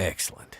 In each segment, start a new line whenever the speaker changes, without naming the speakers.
Excellent.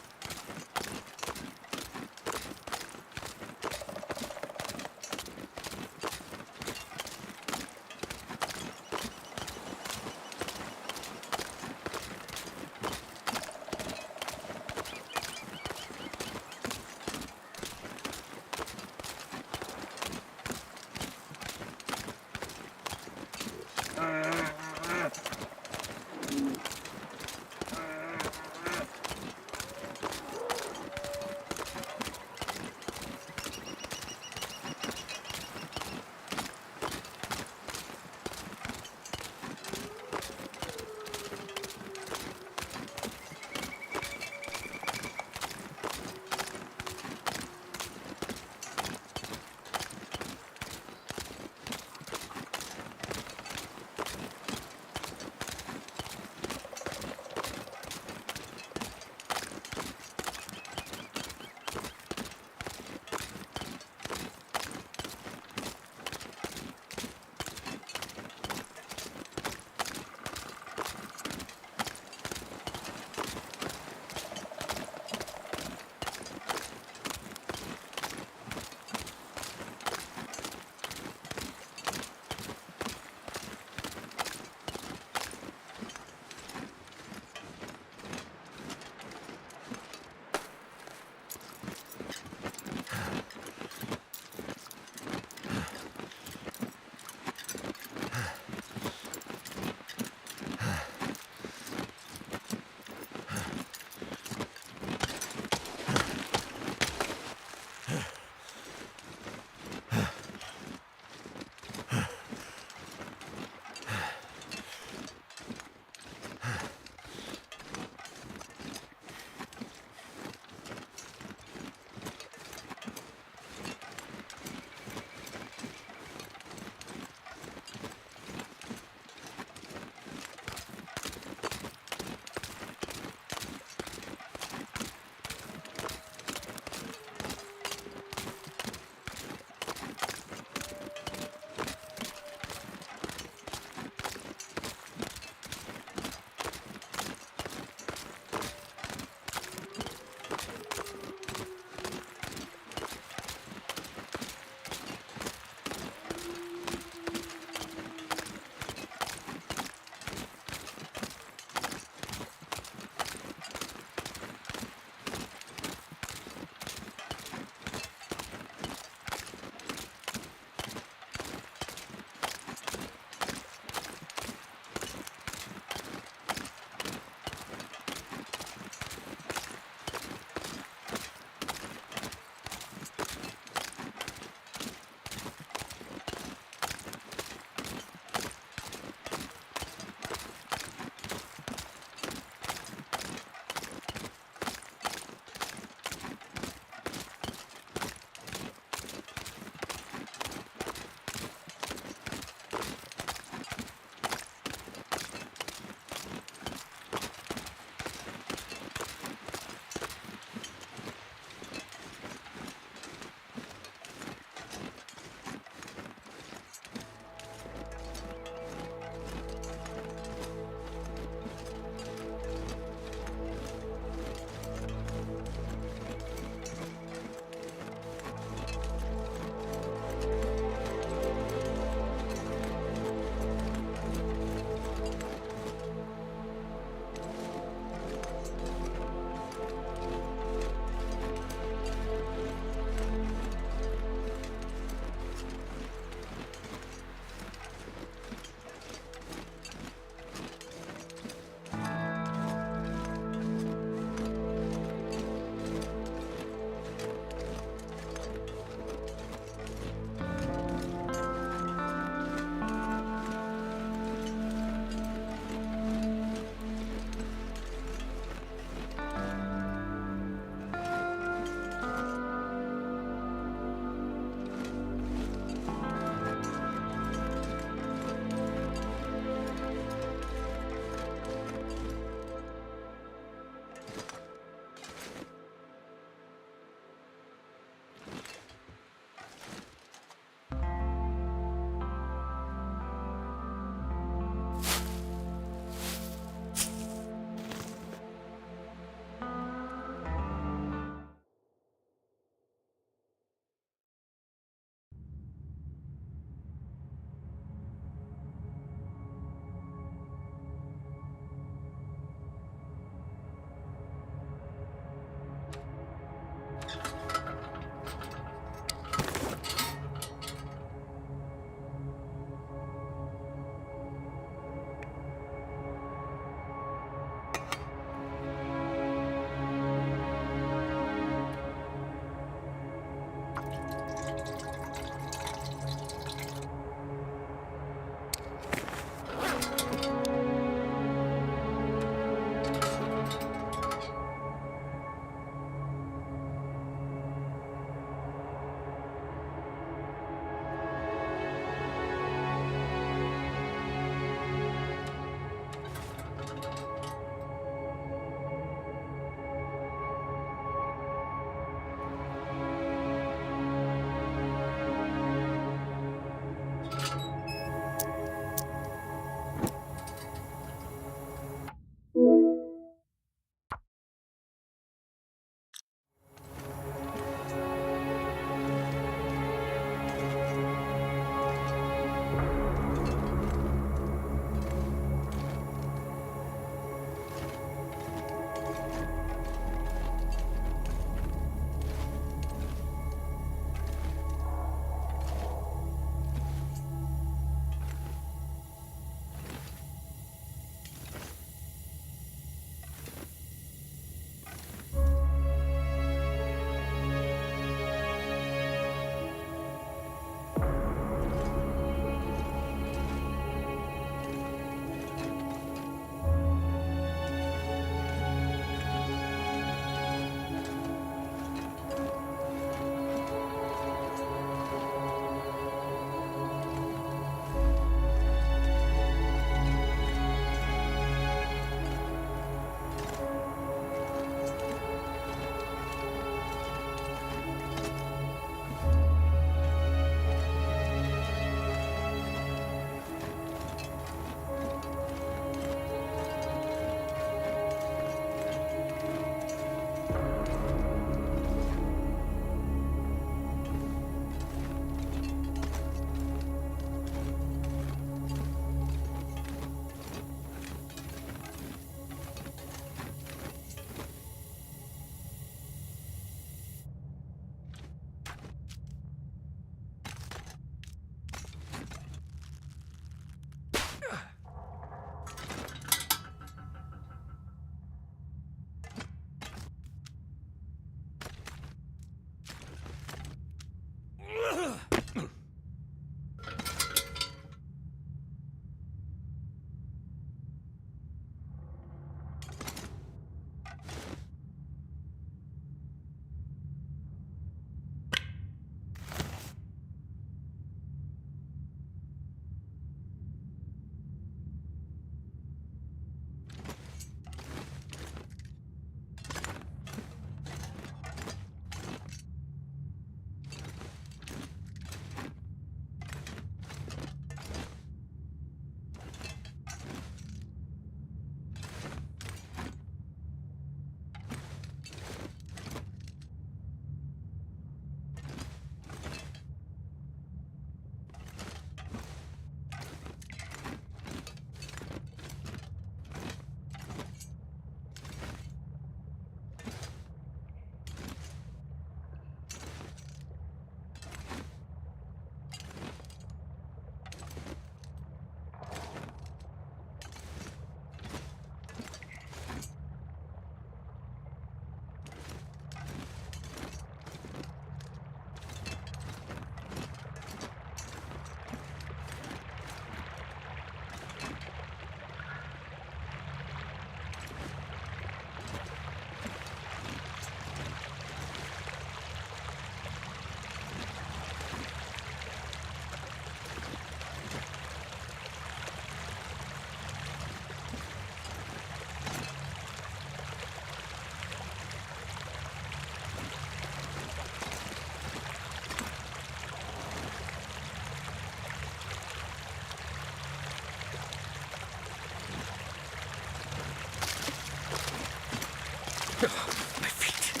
My feet.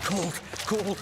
Cold, cold.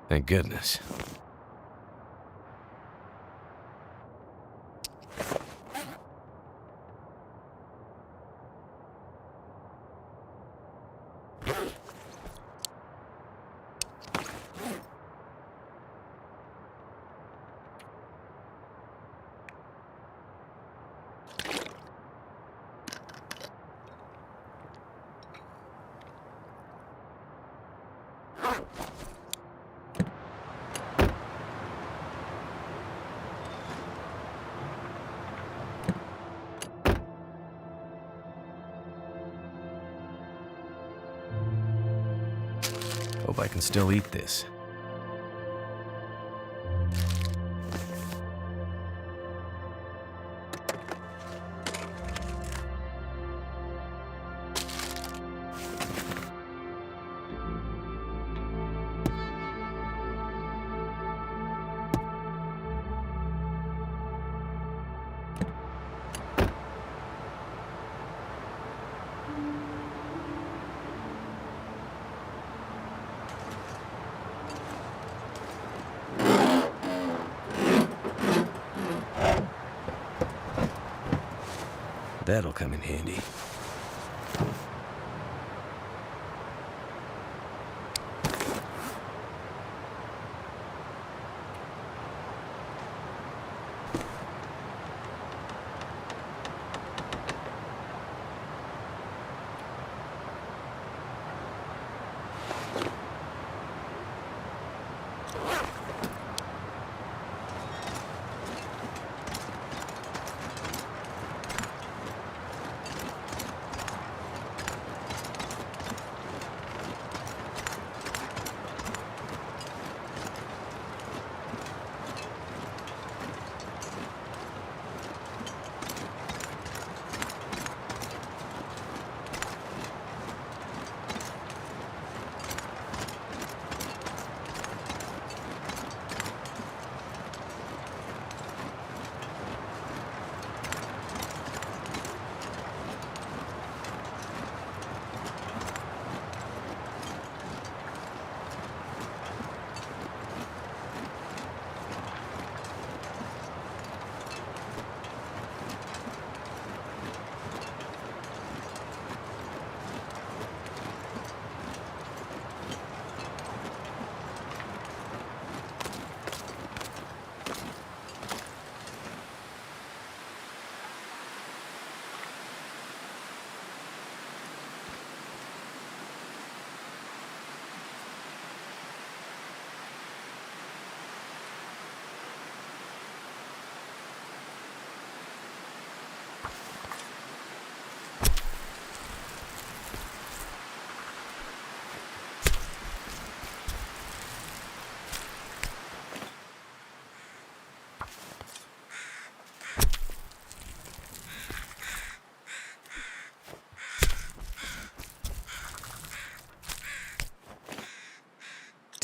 Thank goodness. Hope I can still eat this. That'll come in handy.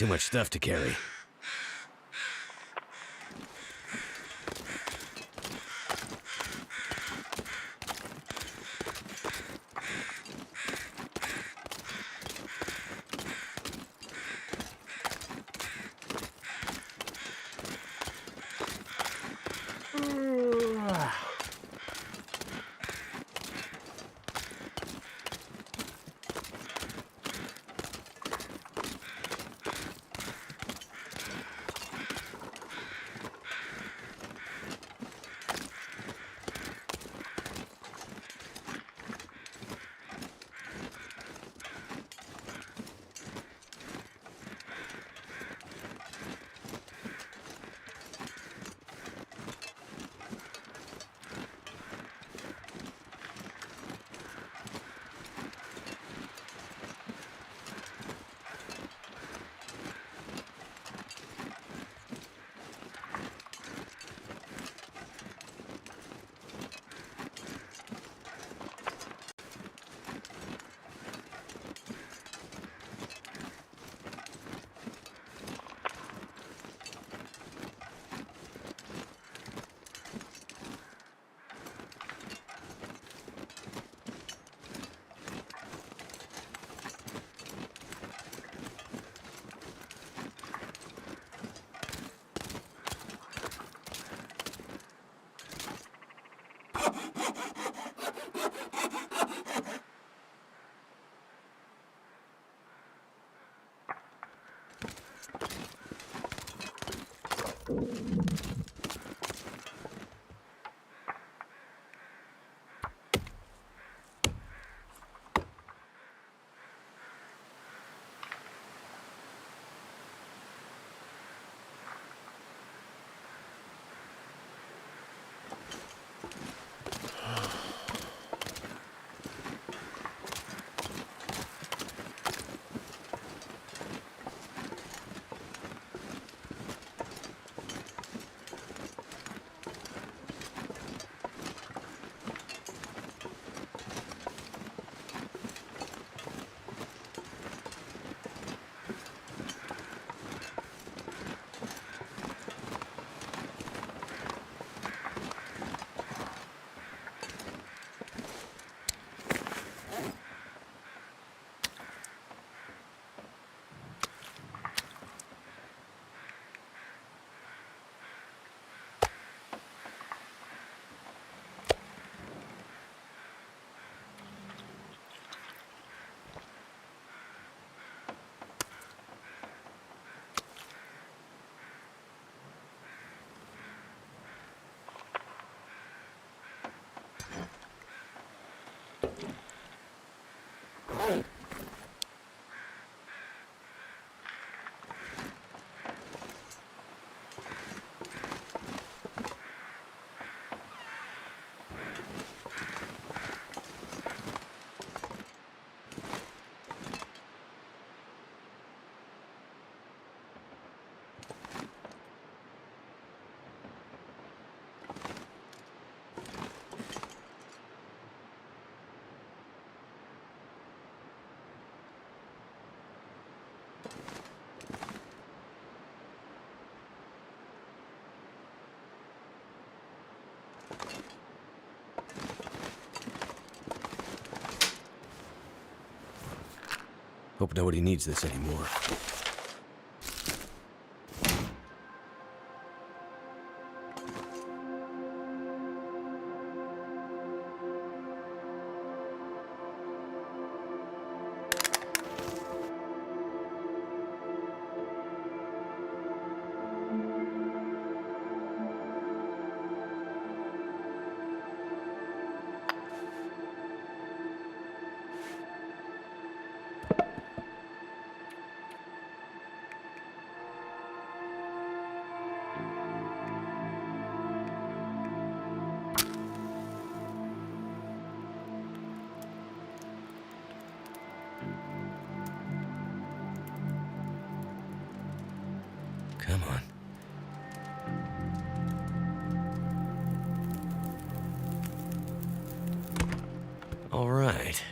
Too much stuff to carry. Hope nobody needs this anymore. Come on. All right.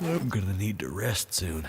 I'm gonna need to rest soon.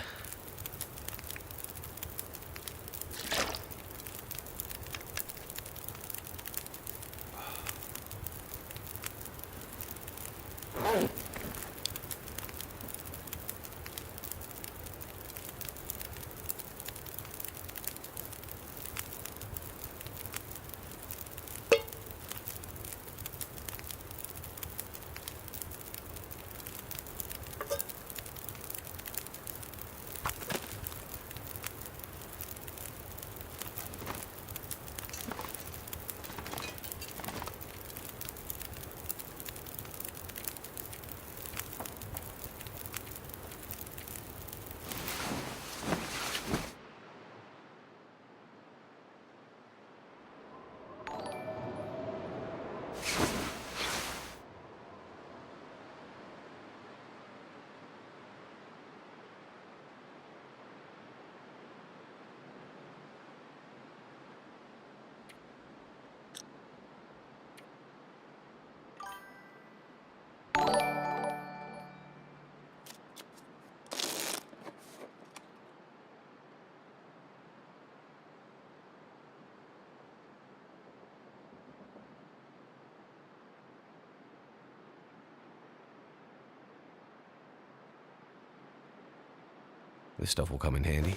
This stuff will come in handy.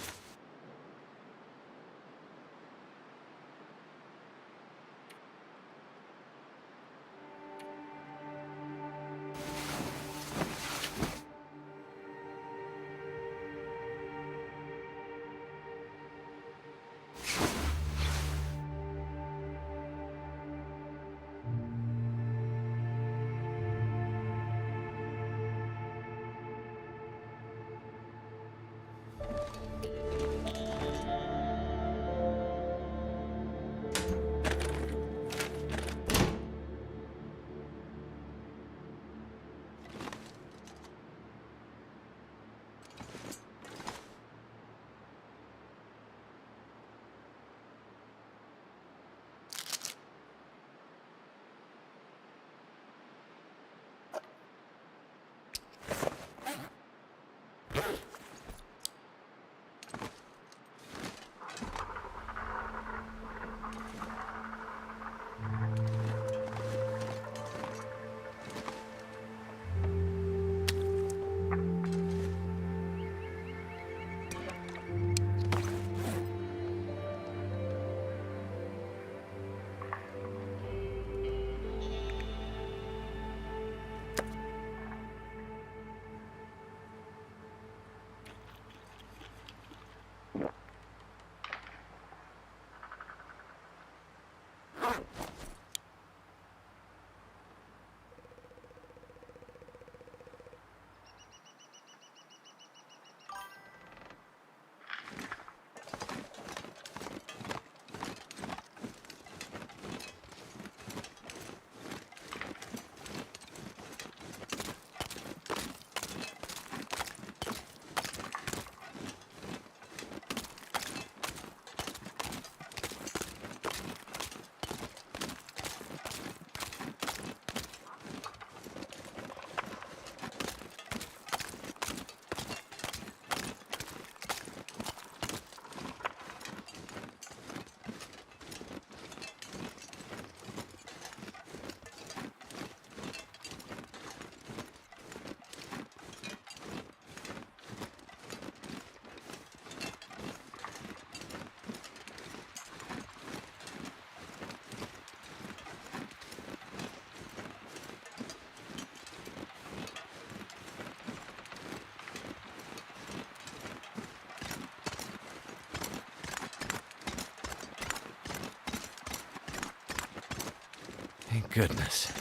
Thank goodness.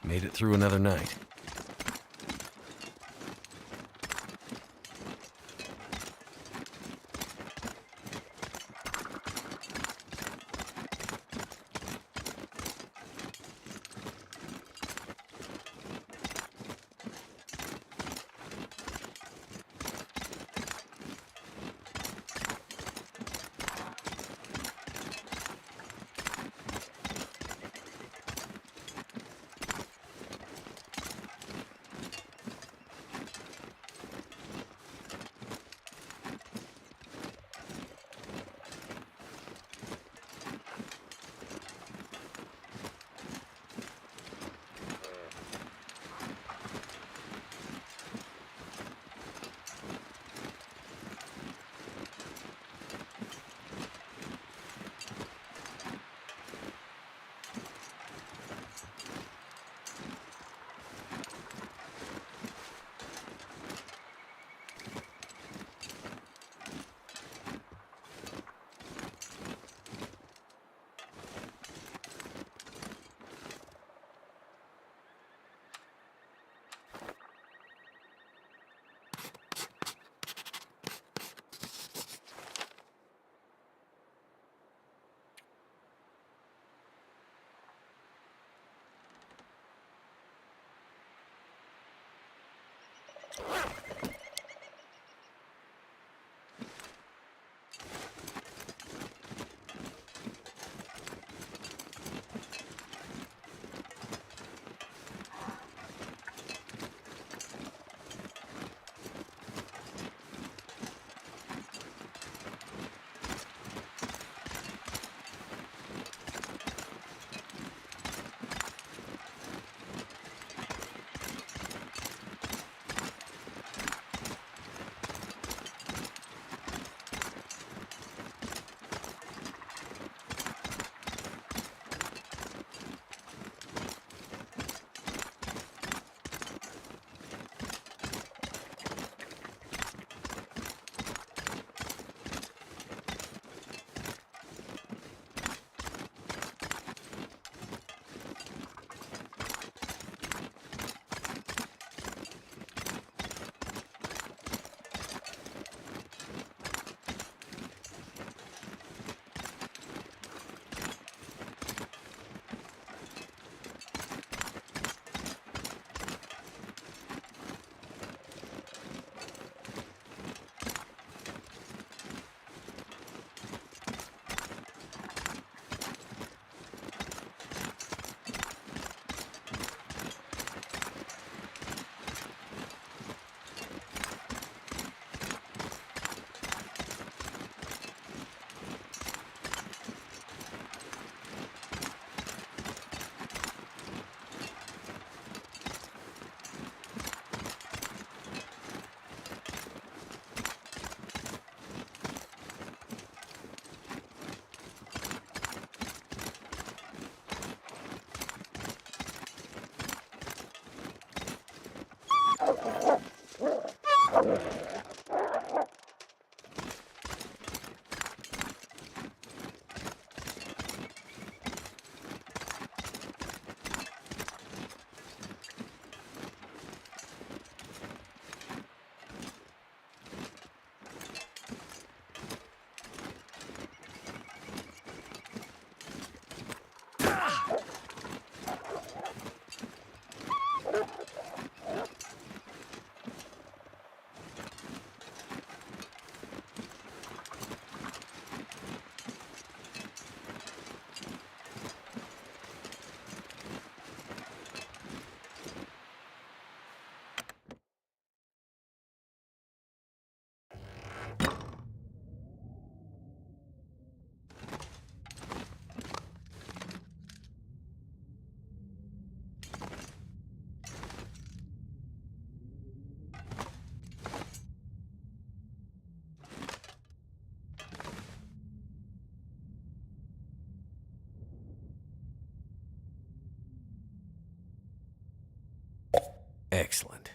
Made it through another night. Excellent.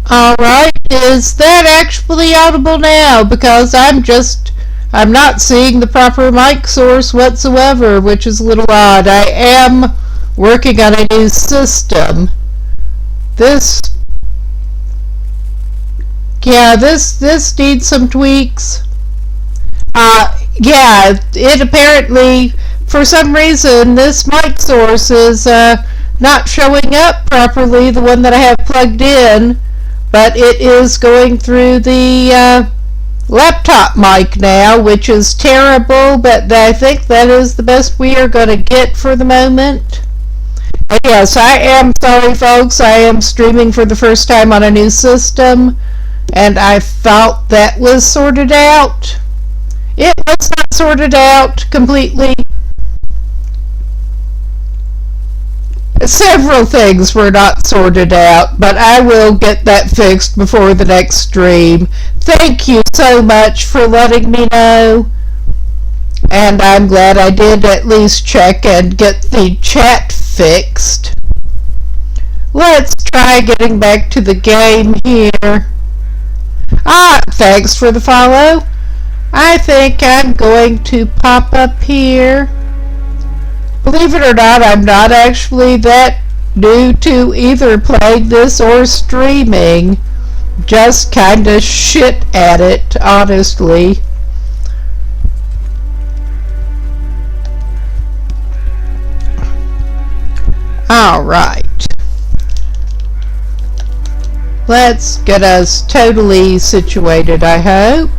Alright, is that actually audible now? Because I'm not seeing the proper mic source whatsoever, which is a little odd. I am working on a new system. This, this needs some tweaks. Yeah, it apparently, for some reason, this mic source is not showing up properly, the one that I have plugged in, but it is going through the laptop mic now, which is terrible, but I think that is the best we are going to get for the moment. And yes, I am sorry, folks. I am streaming for the first time on a new system, and I thought that was sorted out. It was not sorted out completely. Several things were not sorted out, but I will get that fixed before the next stream. Thank you so much for letting me know. And I'm glad I did at least check and get the chat fixed. Let's try getting back to the game here. Thanks for the follow. I think I'm going to pop up here. Believe it or not, I'm not actually that new to either playing this or streaming. Just kinda shit at it, honestly. Alright. Let's get us totally situated, I hope.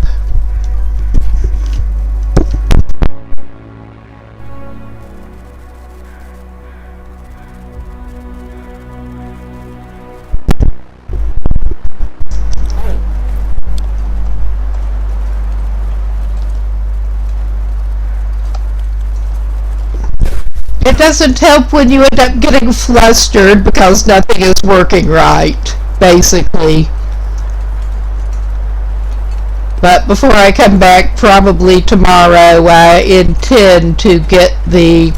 It doesn't help when you end up getting flustered because nothing is working right, basically. But before I come back, probably tomorrow, I intend to get the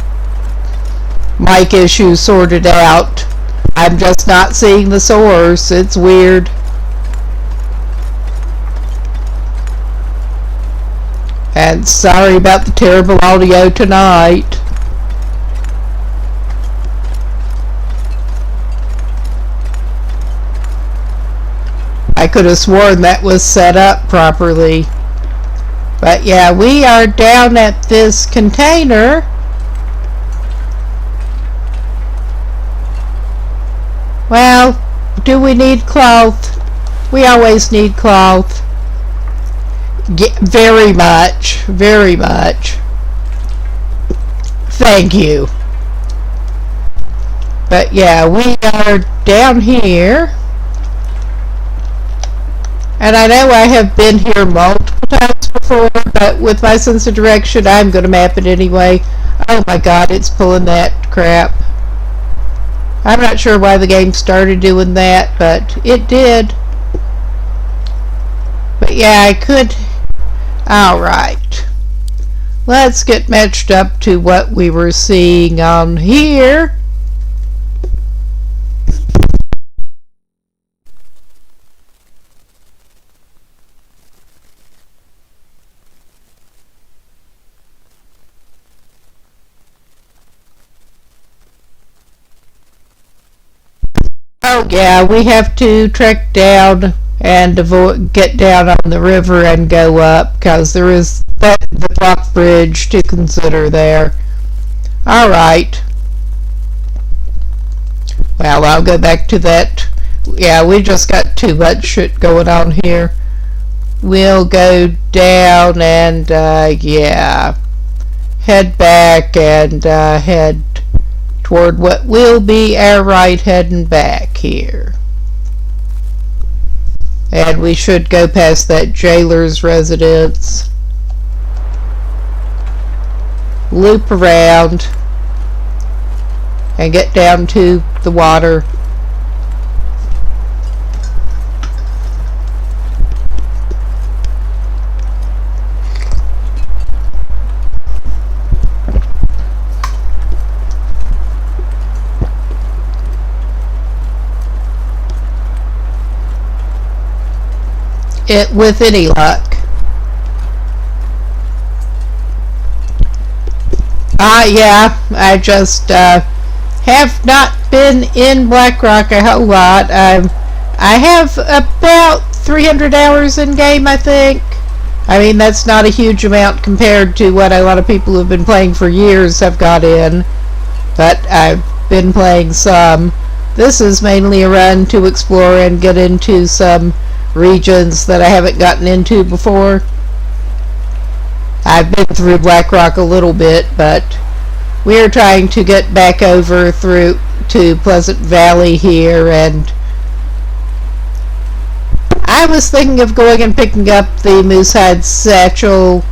mic issue sorted out. I'm just not seeing the source. It's weird. And sorry about the terrible audio tonight. I could have sworn that was set up properly. But yeah, we are down at this container. Well, do we need cloth? We always need cloth. Very much. Very much. Thank you. But yeah, we are down here. And I know I have been here multiple times before, but with my sense of direction, I'm going to map it anyway. Oh my god, it's pulling that crap. I'm not sure why the game started doing that, but it did. But yeah, I could... Alright. Let's get matched up to what we were seeing on here. Oh yeah, we have to trek down and get down on the river and go up, because there is the block bridge to consider there. Alright. Well, I'll go back to that. Yeah, we just got too much shit going on here. We'll go down and, yeah, head back and head toward what will be our right heading back here. And we should go past that jailer's residence. Loop around and get down to the water. it with any luck. Yeah, I just have not been in Blackrock a whole lot. I have about 300 hours in game, I think. I mean, that's not a huge amount compared to what a lot of people who have been playing for years have got in, but I've been playing some. This is mainly a run to explore and get into some regions that I haven't gotten into before. I've been through Blackrock a little bit, but we're trying to get back over through to Pleasant Valley here, and I was thinking of going and picking up the Moosehide Satchel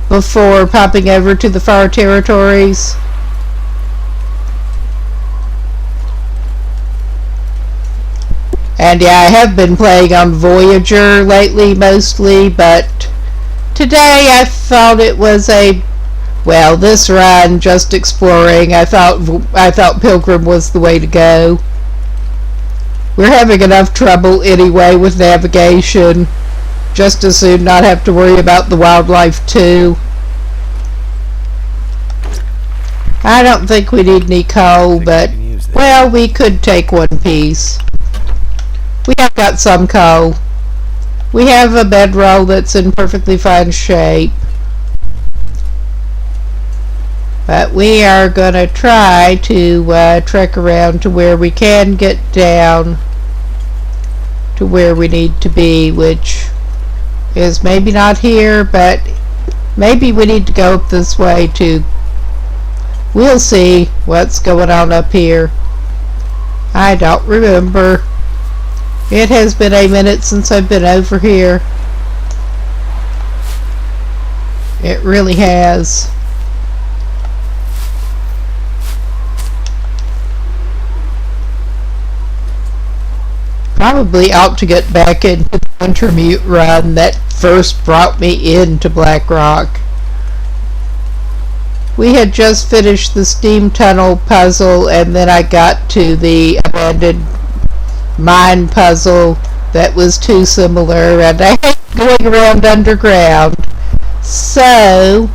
before popping over to the Far Territories. And yeah, I have been playing on Voyager lately mostly, but today I thought it was this run, just exploring, I thought Pilgrim was the way to go. We're having enough trouble anyway with navigation. Just as soon not have to worry about the wildlife too. I don't think we need any coal, but, well, we could take one piece. We have got some coal. We have a bedroll that's in perfectly fine shape. But we are going to try to trek around to where we can get down to where we need to be, which is maybe not here, but maybe we need to go up this way too. We'll see what's going on up here. I don't remember. It has been a minute since I've been over here. It really has. Probably ought to get back into the Wintermute run that first brought me into Blackrock. We had just finished the steam tunnel puzzle, and then I got to the abandoned mine puzzle that was too similar, and I hate going around underground. So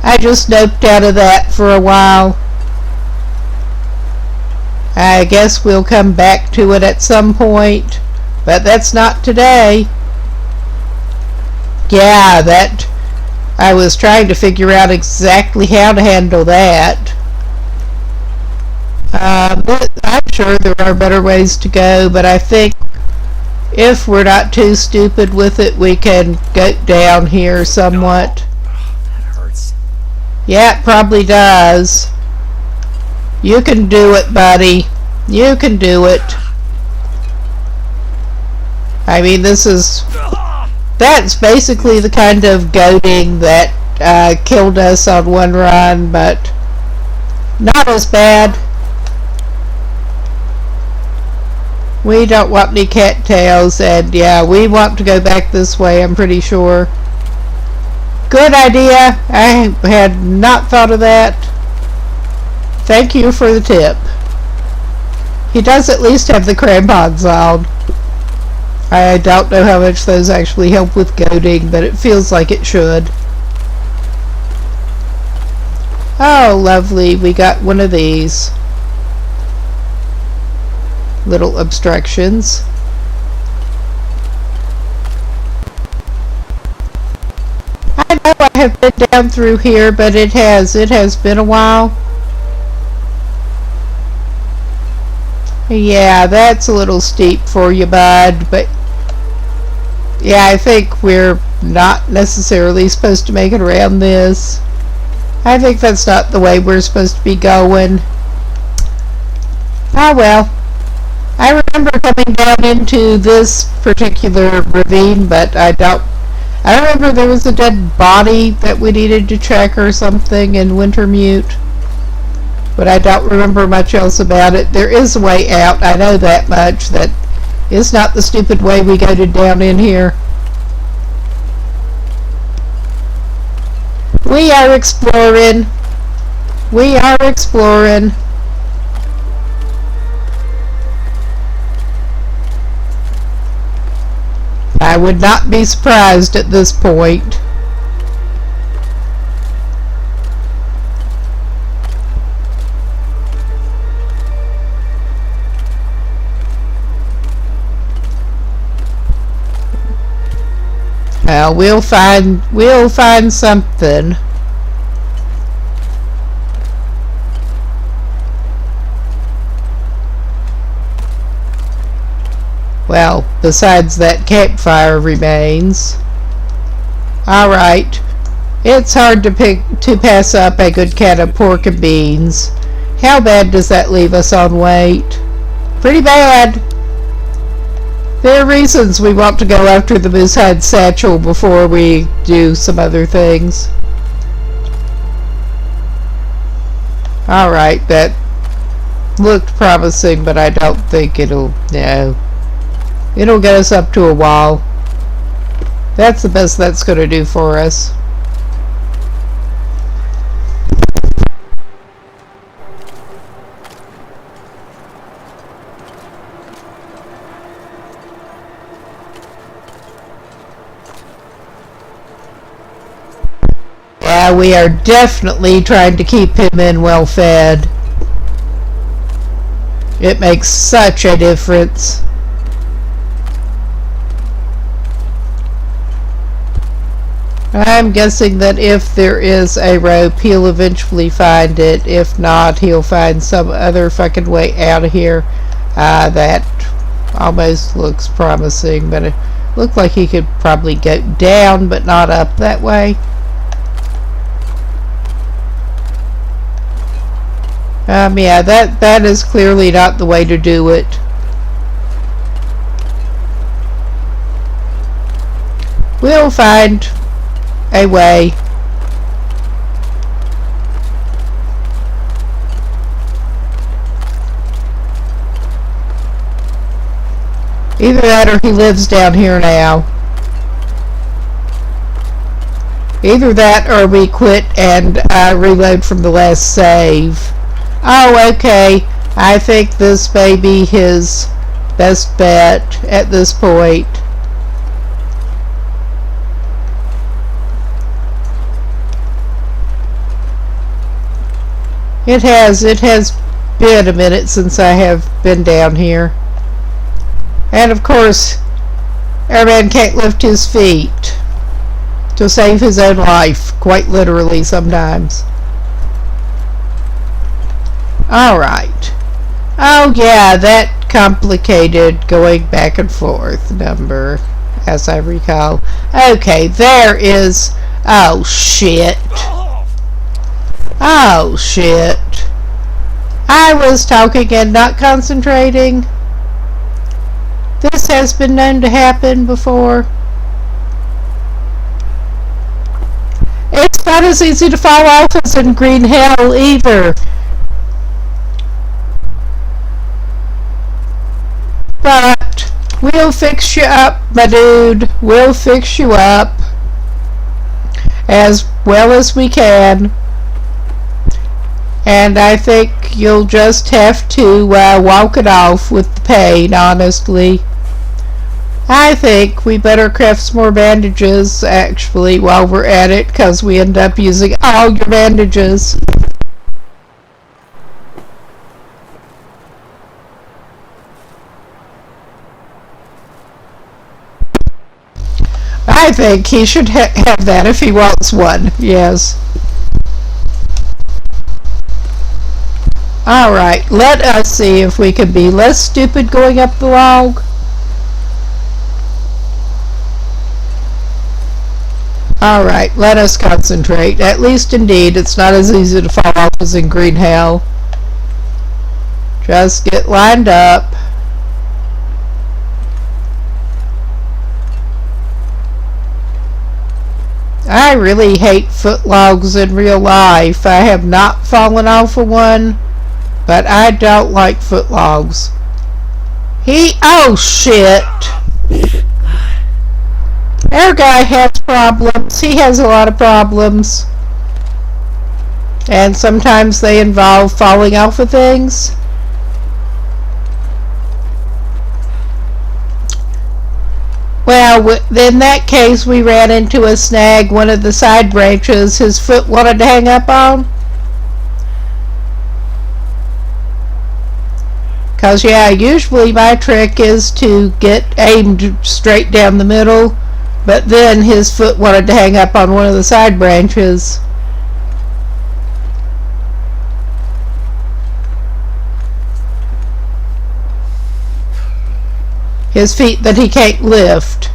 I just noped out of that for a while. I guess we'll come back to it at some point, but that's not today. Yeah, that I was trying to figure out exactly how to handle that. But I'm sure there are better ways to go, but I think if we're not too stupid with it, we can go down here somewhat.
That hurts.
Yeah, it probably does. You can do it, buddy. You can do it. I mean, that's basically the kind of goading that killed us on one run, but not as bad. We don't want any cattails, and yeah, we want to go back this way, I'm pretty sure. Good idea. I had not thought of that. Thank you for the tip. He does at least have the crampons on. I don't know how much those actually help with goading, but it feels like it should. Oh, lovely. We got one of these little obstructions. I know I have been down through here, but it has been a while. Yeah, that's a little steep for you, bud, but yeah, I think we're not necessarily supposed to make it around this. I think that's not the way we're supposed to be going. Ah, well. I remember coming down into this particular ravine, but I remember there was a dead body that we needed to check or something in Wintermute. But I don't remember much else about it. There is a way out, I know that much. That is not the stupid way we go down in here. We are exploring. We are exploring. I would not be surprised at this point. We'll find something. Well, besides that campfire remains. Alright. It's hard to pass up a good can of pork and beans. How bad does that leave us on weight? Pretty bad. There are reasons we want to go after the moosehide satchel before we do some other things. Alright, that looked promising, but I don't think it'll get us up to a wall. That's the best that's going to do for us. Yeah, we are definitely trying to keep him in well fed. It makes such a difference. I'm guessing that if there is a rope, he'll eventually find it. If not, he'll find some other fucking way out of here. That almost looks promising, but it looked like he could probably go down, but not up that way. Yeah, that is clearly not the way to do it. We'll find a way. Either that or he lives down here now. Either that or we quit and reload from the last save. Oh, okay. I think this may be his best bet at this point. It has been a minute since I have been down here. And of course, our man can't lift his feet to save his own life, quite literally sometimes. Alright. Oh yeah, that complicated going back and forth number, as I recall. Okay, there is... Oh shit. Oh shit. I was talking and not concentrating. This has been known to happen before. It's not as easy to fall off as in Green Hell either. But we'll fix you up, my dude. We'll fix you up as well as we can. And I think you'll just have to walk it off with the pain, honestly. I think we better craft some more bandages, actually, while we're at it, because we end up using all your bandages. I think he should have that if he wants one, yes. Alright, let us see if we can be less stupid going up the log. Alright, let us concentrate. At least indeed, it's not as easy to fall off as in Green Hell. Just get lined up. I really hate foot logs in real life. I have not fallen off of one, but I don't like foot logs. Oh shit! Our guy has problems. He has a lot of problems. And sometimes they involve falling off of things. Well, in that case, we ran into a snag, one of the side branches his foot wanted to hang up on. Because, yeah, usually my trick is to get aimed straight down the middle, but then his foot wanted to hang up on one of the side branches. His feet that he can't lift.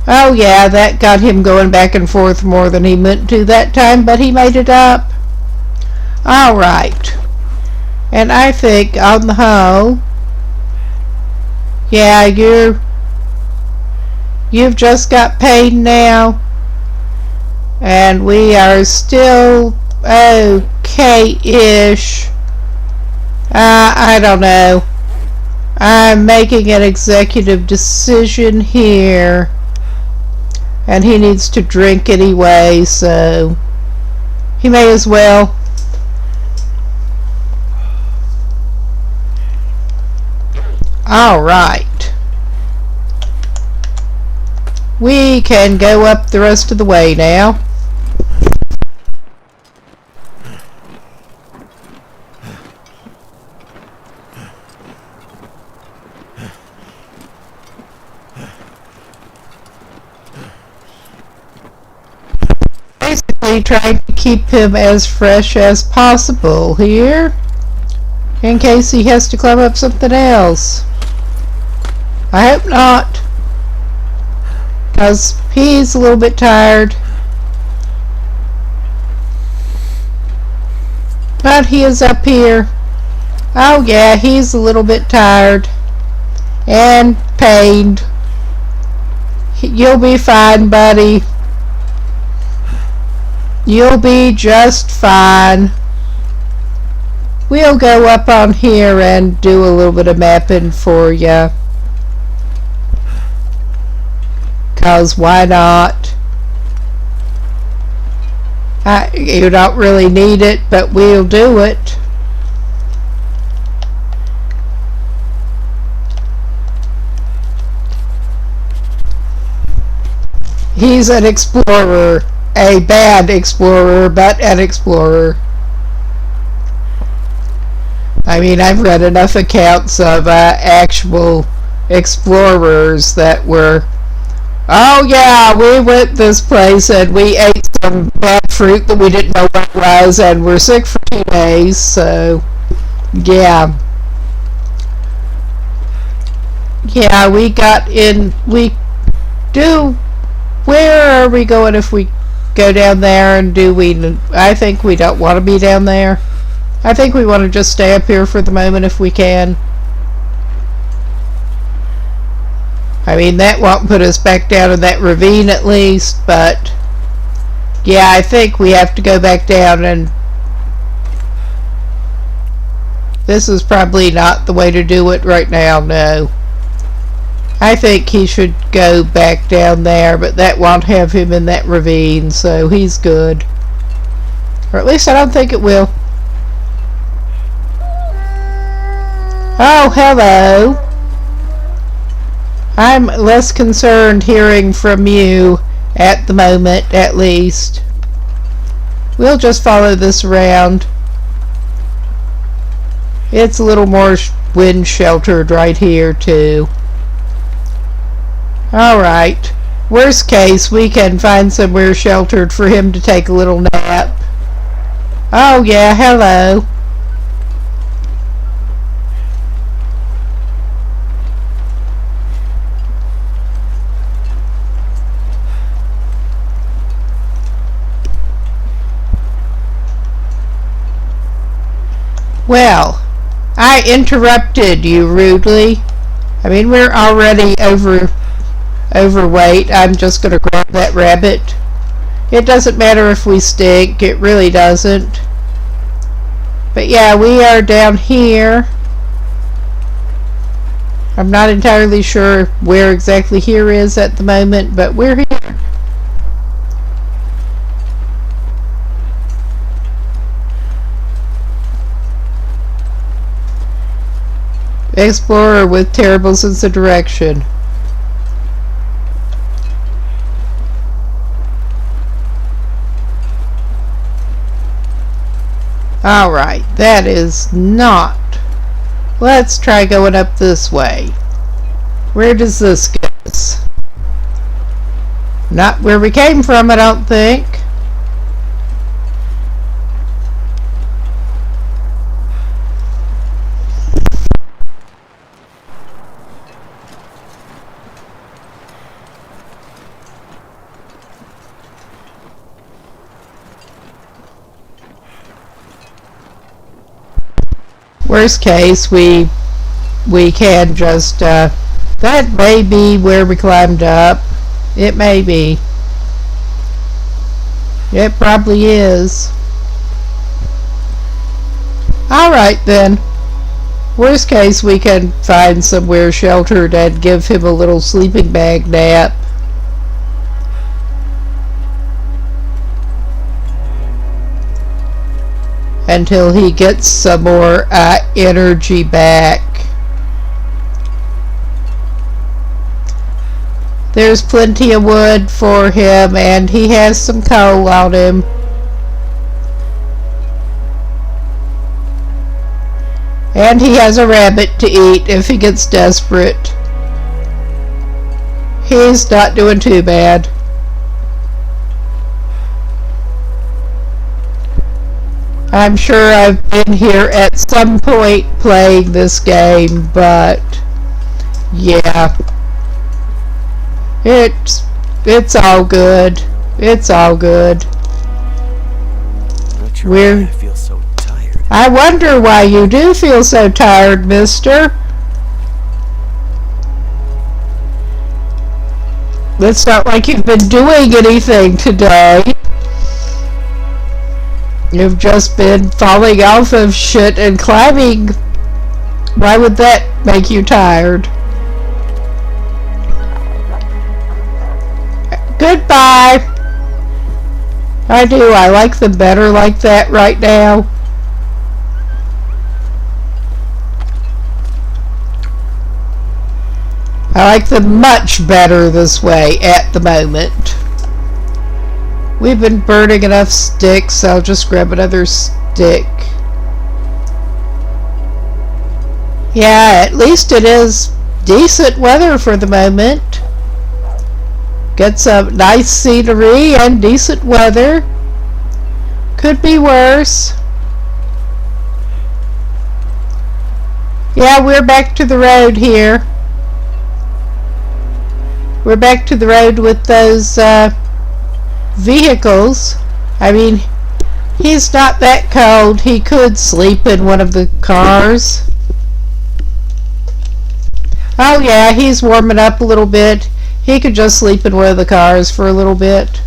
Oh yeah, that got him going back and forth more than he meant to that time, but he made it up. Alright. And I think on the whole, yeah, you've just got pain now. And we are still okay-ish. I don't know. I'm making an executive decision here, and he needs to drink anyway, so he may as well. All right. We can go up the rest of the way now. Basically trying to keep him as fresh as possible here, in case he has to climb up something else. I hope not, because he's a little bit tired. But he is up here. Oh yeah, he's a little bit tired and pained. You'll be fine, buddy. You'll be just fine. We'll go up on here and do a little bit of mapping for you. 'Cause why not? You don't really need it, but we'll do it. He's an explorer. A bad explorer, but an explorer. I mean, I've read enough accounts of actual explorers that were, oh yeah, we went this place and we ate some bad fruit that we didn't know what it was and we're sick for 2 days, so yeah. Yeah, we got in, we do, where are we going if we go down there, and I think we don't want to be down there. I think we want to just stay up here for the moment if we can. I mean, that won't put us back down in that ravine at least, but yeah, I think we have to go back down, and this is probably not the way to do it right now, no. I think he should go back down there, but that won't have him in that ravine, so he's good. Or at least I don't think it will. Oh, hello. I'm less concerned hearing from you at the moment, at least. We'll just follow this around. It's a little more wind sheltered right here, too. Alright. Worst case, we can find somewhere sheltered for him to take a little nap. Oh yeah, hello. Well, I interrupted you rudely. I mean, we're already overweight. I'm just going to grab that rabbit. It doesn't matter if we stink. It really doesn't. But yeah, we are down here. I'm not entirely sure where exactly here is at the moment, but we're here. Explorer with terrible sense of direction. Alright, that is not. Let's try going up this way. Where does this get us? Not where we came from, I don't think. Worst case, we can just, that may be where we climbed up. It may be. It probably is. Alright then. Worst case, we can find somewhere sheltered and give him a little sleeping bag nap. Until he gets some more energy back. There's plenty of wood for him, and he has some coal on him. And he has a rabbit to eat if he gets desperate. He's not doing too bad. I'm sure I've been here at some point playing this game, but yeah. It's all good. It's all good.
Not sure why I feel so tired.
I wonder why you do feel so tired, mister. It's not like you've been doing anything today. You've just been falling off of shit and climbing. Why would that make you tired? Goodbye. I do. I like them better like that right now. I like them much better this way at the moment. We've been burning enough sticks. I'll just grab another stick. Yeah, at least it is decent weather for the moment. Get some nice scenery and decent weather. Could be worse. Yeah, we're back to the road here. We're back to the road with those vehicles. I mean, he's not that cold. He could sleep in one of the cars. Oh yeah, he's warming up a little bit. He could just sleep in one of the cars for a little bit.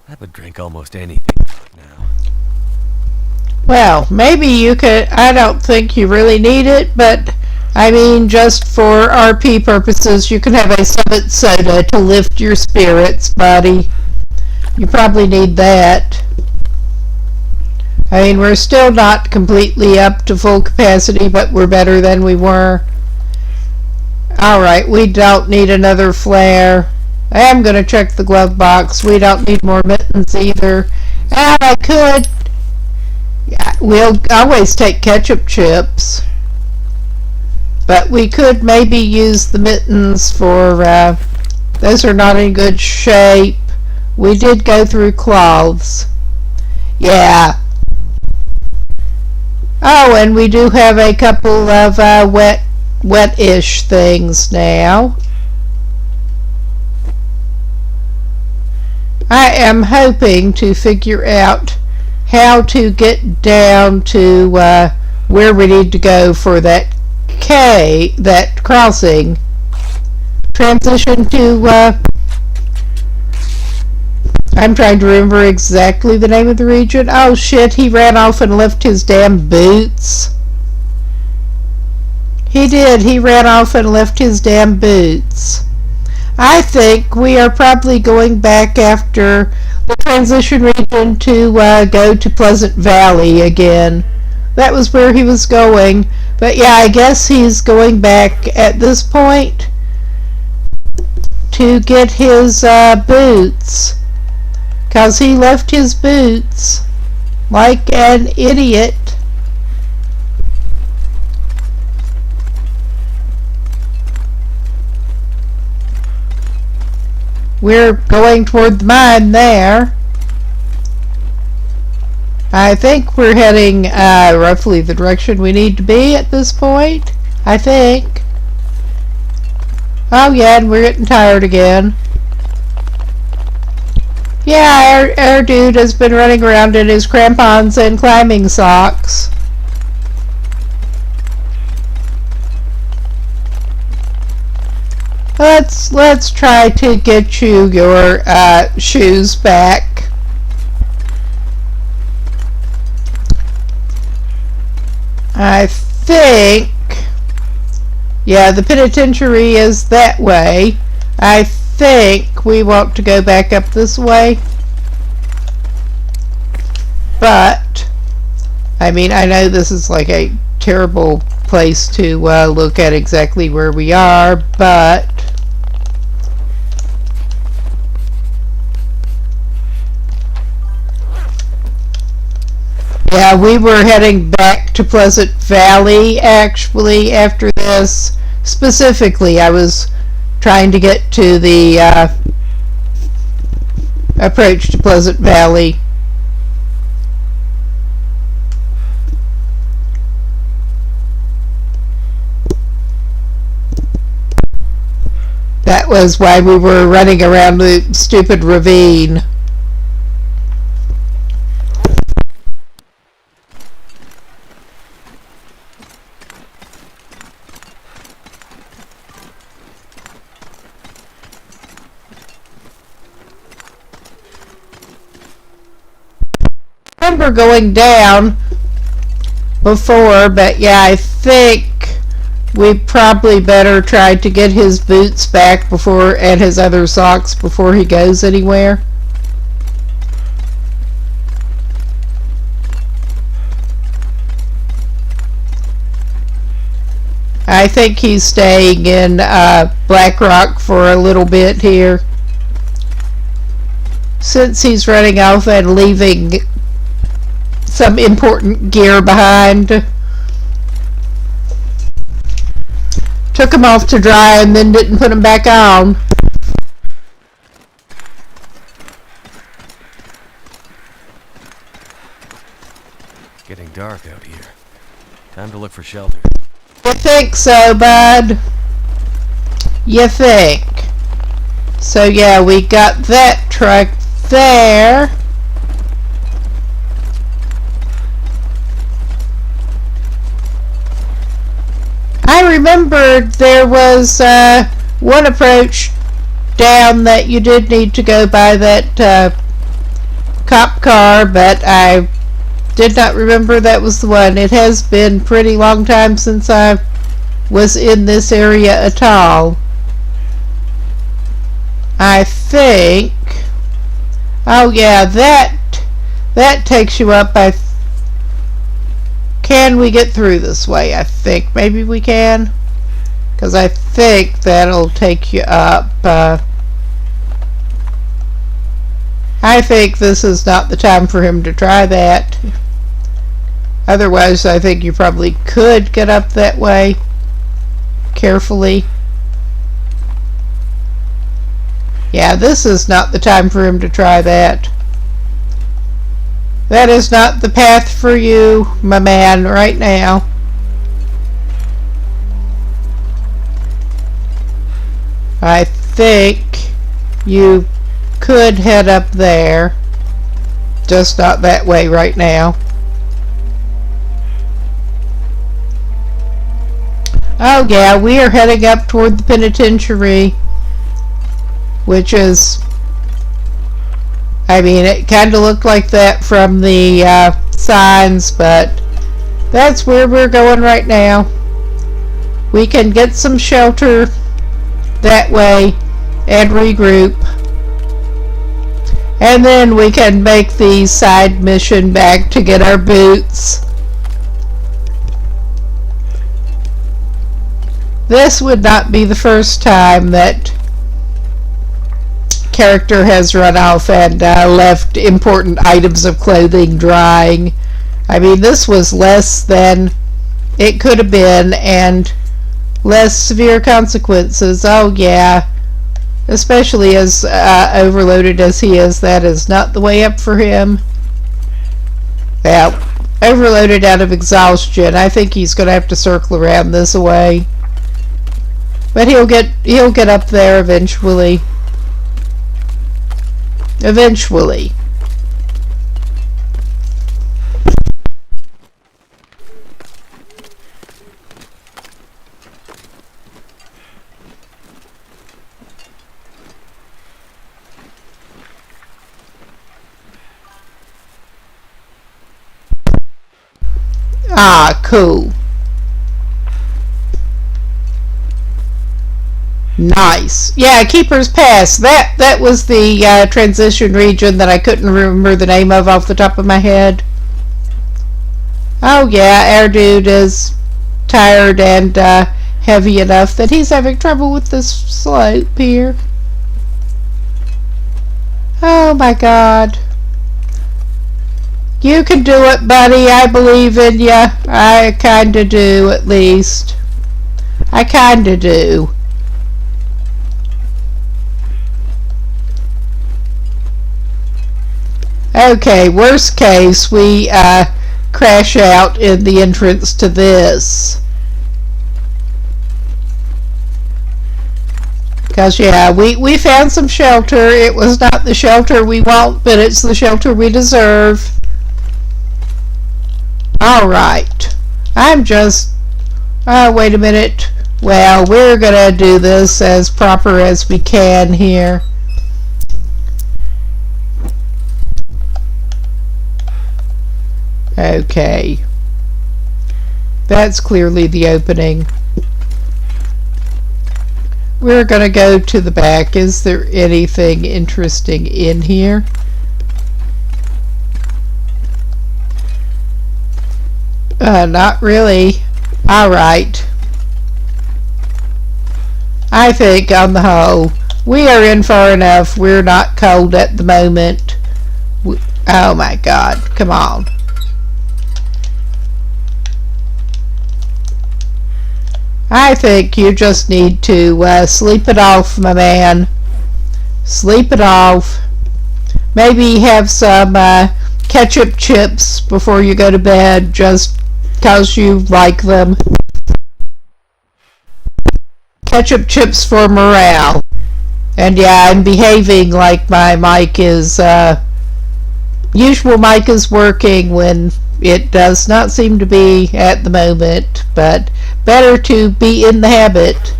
I would drink almost anything now.
Well, maybe you could. I don't think you really need it, but I mean, just for RP purposes, you can have a 7 soda to lift your spirits, buddy. You probably need that. I mean, we're still not completely up to full capacity, but we're better than we were. Alright, we don't need another flare. I am going to check the glove box. We don't need more mittens either. And I could. We'll always take ketchup chips. But we could maybe use the mittens for, those are not in good shape. We did go through cloths. Yeah. Oh, and we do have a couple of wet-ish things now. I am hoping to figure out how to get down to where we need to go for that that crossing. Transition to, I'm trying to remember exactly the name of the region. Oh shit, he ran off and left his damn boots. He did, he ran off and left his damn boots. I think we are probably going back after the transition region to go to Pleasant Valley again. That was where he was going. But yeah, I guess he's going back at this point to get his boots. 'Cause he left his boots like an idiot. We're going toward the mine there. I think we're heading roughly the direction we need to be at this point. I think. Oh yeah, and we're getting tired again. Yeah, our dude has been running around in his crampons and climbing socks. Let's try to get you your shoes back. I think, yeah, the penitentiary is that way. I think we want to go back up this way. But, I mean, I know this is like a terrible place to look at exactly where we are, but yeah, we were heading back to Pleasant Valley actually after this. Specifically, I was trying to get to the approach to Pleasant Valley. That was why we were running around the stupid ravine. I remember going down before, but yeah, I think we probably better try to get his boots back before, and his other socks before he goes anywhere. I think he's staying in Blackrock for a little bit here, since he's running off and leaving some important gear behind. Took them off to dry and then didn't put them back on.
Getting dark out here. Time to look for shelter.
You think so, bud? You think? So yeah, we got that truck there. I remembered there was one approach down that you did need to go by that cop car, but I did not remember that was the one. It has been pretty long time since I was in this area at all. I think, oh yeah, that takes you up. Can we get through this way? I think maybe we can, because I think that'll take you up. I think this is not the time for him to try that. Otherwise, I think you probably could get up that way carefully. Yeah, this is not the time for him to try that. That is not the path for you, my man, right now. I think you could head up there, just not that way right now. Oh yeah, we are heading up toward the penitentiary, which is, I mean, it kind of looked like that from the signs, but that's where we're going right now. We can get some shelter that way and regroup. And then we can make the side mission back to get our boots. This would not be the first time that character has run off and left important items of clothing drying. I mean, this was less than it could have been and less severe consequences. Oh yeah, especially as overloaded as he is, that is not the way up for him. Yeah, overloaded out of exhaustion. I think he's going to have to circle around this way. But he'll get up there eventually. Eventually. Ah, cool. Nice. Yeah, Keeper's Pass. That was the transition region that I couldn't remember the name of off the top of my head. Oh yeah, our dude is tired and heavy enough that he's having trouble with this slope here. Oh my god. You can do it, buddy. I believe in ya. I kinda do, at least. I kinda do. Okay, worst case, we crash out in the entrance to this. Because, yeah, we found some shelter. It was not the shelter we want, but it's the shelter we deserve. Alright. I'm just... wait a minute. Well, we're gonna do this as proper as we can here. Okay. That's clearly the opening. We're gonna go to the back. Is there anything interesting in here? Not really. Alright. I think, on the whole, we are in far enough. We're not cold at the moment. Oh my god. Come on. I think you just need to sleep it off, my man. Sleep it off. Maybe have some ketchup chips before you go to bed, just 'cause you like them. Ketchup chips for morale. And yeah, I'm behaving like my mic is, usual mic is working when it does not seem to be at the moment, but better to be in the habit.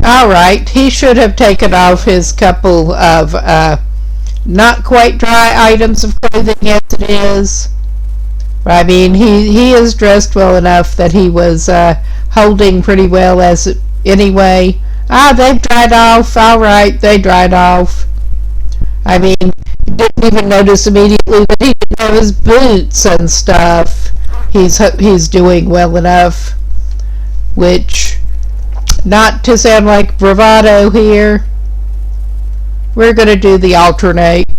Alright, he should have taken off his couple of not quite dry items of clothing as it is. I mean, he is dressed well enough that he was holding pretty well as it, anyway. Ah, they've dried off. Alright, they dried off. I mean, didn't even notice immediately that he didn't have his boots and stuff. He's doing well enough. Which, not to sound like bravado here, we're going to do the alternate.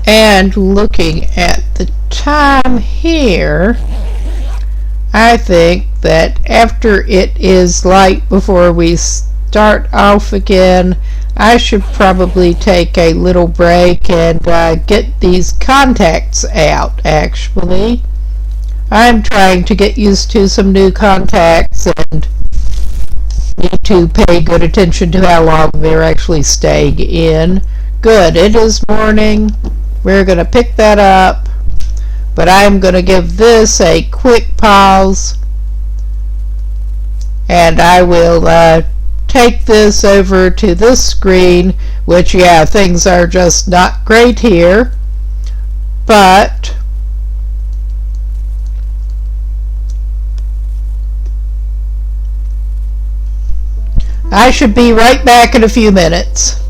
And looking at the time here, I think that after it is light before we start off again, I should probably take a little break and get these contacts out, actually. I'm trying to get used to some new contacts and need to pay good attention to how long they're actually staying in. Good, it is morning. We're going to pick that up. but I'm going to give this a quick pause, and I will take this over to this screen, which, yeah, things are just not great here, but I should be right back in a few minutes.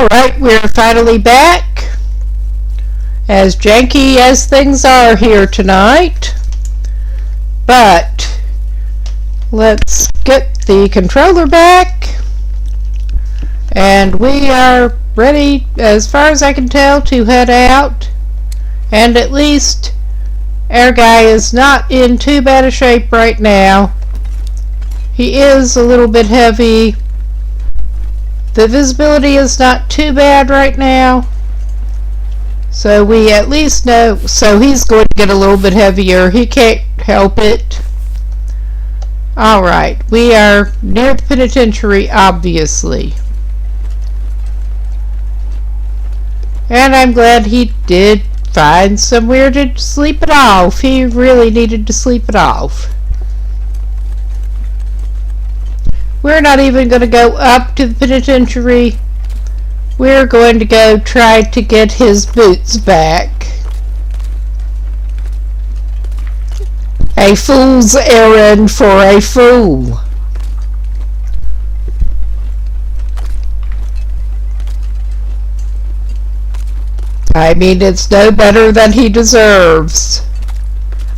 Alright, we're finally back. As janky as things are here tonight. But let's get the controller back. And we are ready, as far as I can tell, to head out. And at least our guy is not in too bad a shape right now. He is a little bit heavy. The visibility is not too bad right now. So we at least know, so he's going to get a little bit heavier. He can't help it. Alright, we are near the penitentiary, obviously. And I'm glad he did find somewhere to sleep it off. He really needed to sleep it off. We're not even going to go up to the penitentiary. We're going to go try to get his boots back. A fool's errand for a fool. I mean, it's no better than he deserves.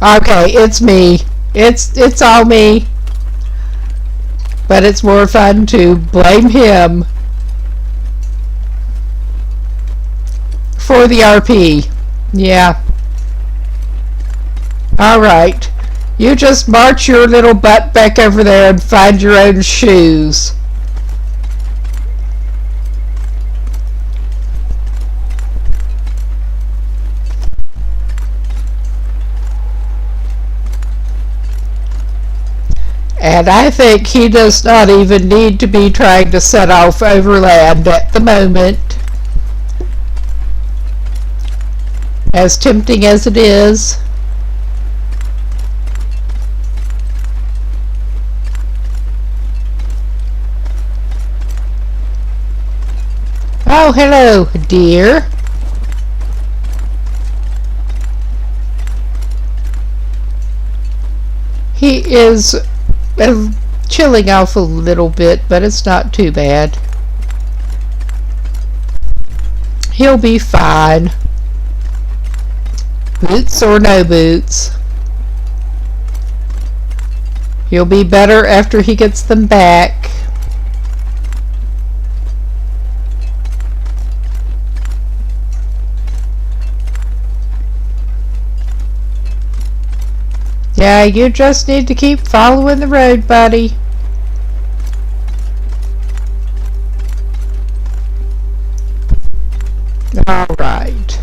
Okay, it's me. It's all me. But it's more fun to blame him for the RP. Yeah. Alright. You just march your little butt back over there and find your own shoes. And I think he does not even need to be trying to set off overland at the moment. As tempting as it is. Oh, hello, dear. He is chilling off a little bit, but it's not too bad. He'll be fine. Boots or no boots. He'll be better after he gets them back. Yeah, you just need to keep following the road, buddy. All right.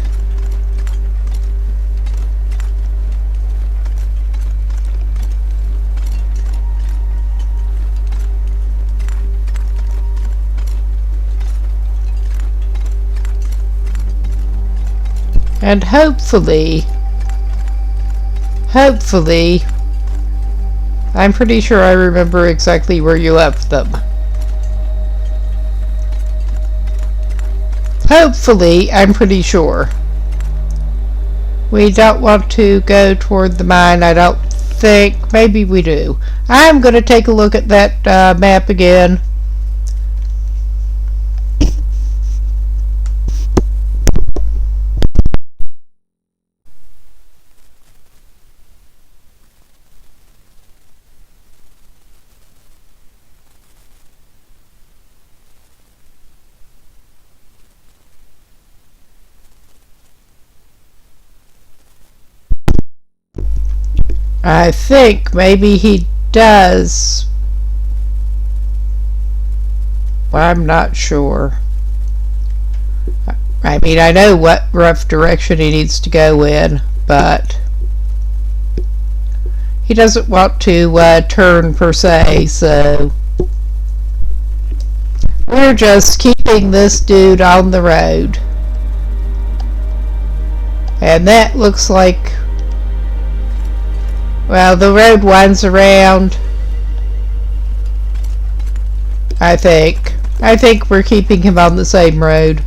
And hopefully, I'm pretty sure I remember exactly where you left them. Hopefully, I'm pretty sure. We don't want to go toward the mine, I don't think. Maybe we do. I'm going to take a look at that map again. I think maybe he does. Well, I'm not sure. I mean, I know what rough direction he needs to go in, but he doesn't want to turn per se, so we're just keeping this dude on the road. And that looks like, well, the road winds around. I think we're keeping him on the same road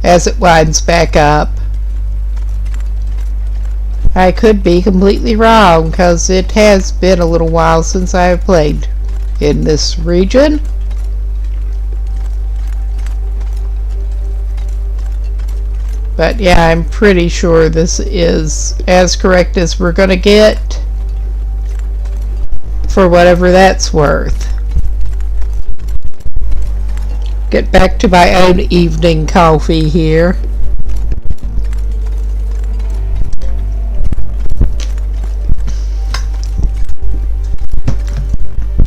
as it winds back up. I could be completely wrong, because it has been a little while since I have played in this region. But yeah, I'm pretty sure this is as correct as we're gonna get for whatever that's worth. Get back to my own evening coffee here.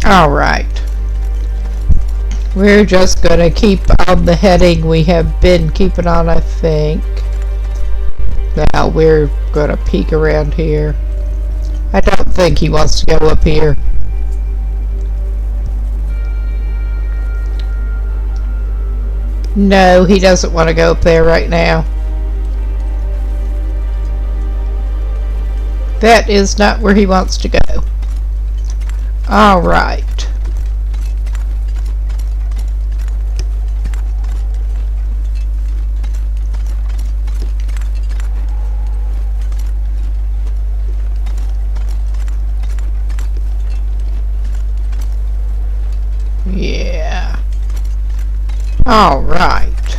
Alright. We're just gonna keep on the heading we have been keeping on, I think. Now we're gonna peek around here. I don't think he wants to go up here. No, he doesn't want to go up there right now. That is not where he wants to go. Alright. Yeah. Alright.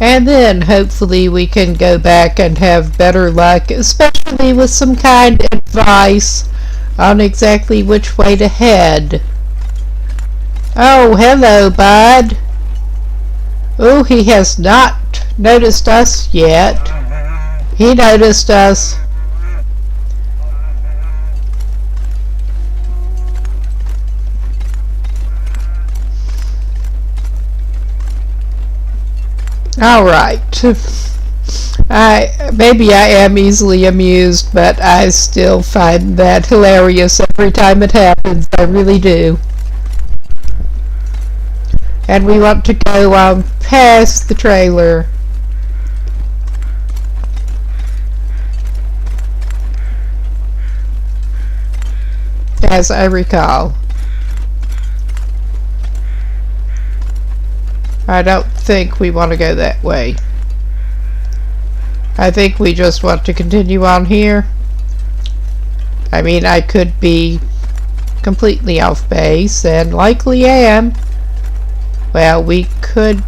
And then hopefully we can go back and have better luck, especially with some kind advice on exactly which way to head. Oh, hello, bud. Oh, he has not noticed us yet. He noticed us. Alright. Maybe I am easily amused, but I still find that hilarious every time it happens. I really do. And we want to go past the trailer. As I recall. I don't think we want to go that way. I think we just want to continue on here. I mean, I could be completely off base, and likely am. Well, we could...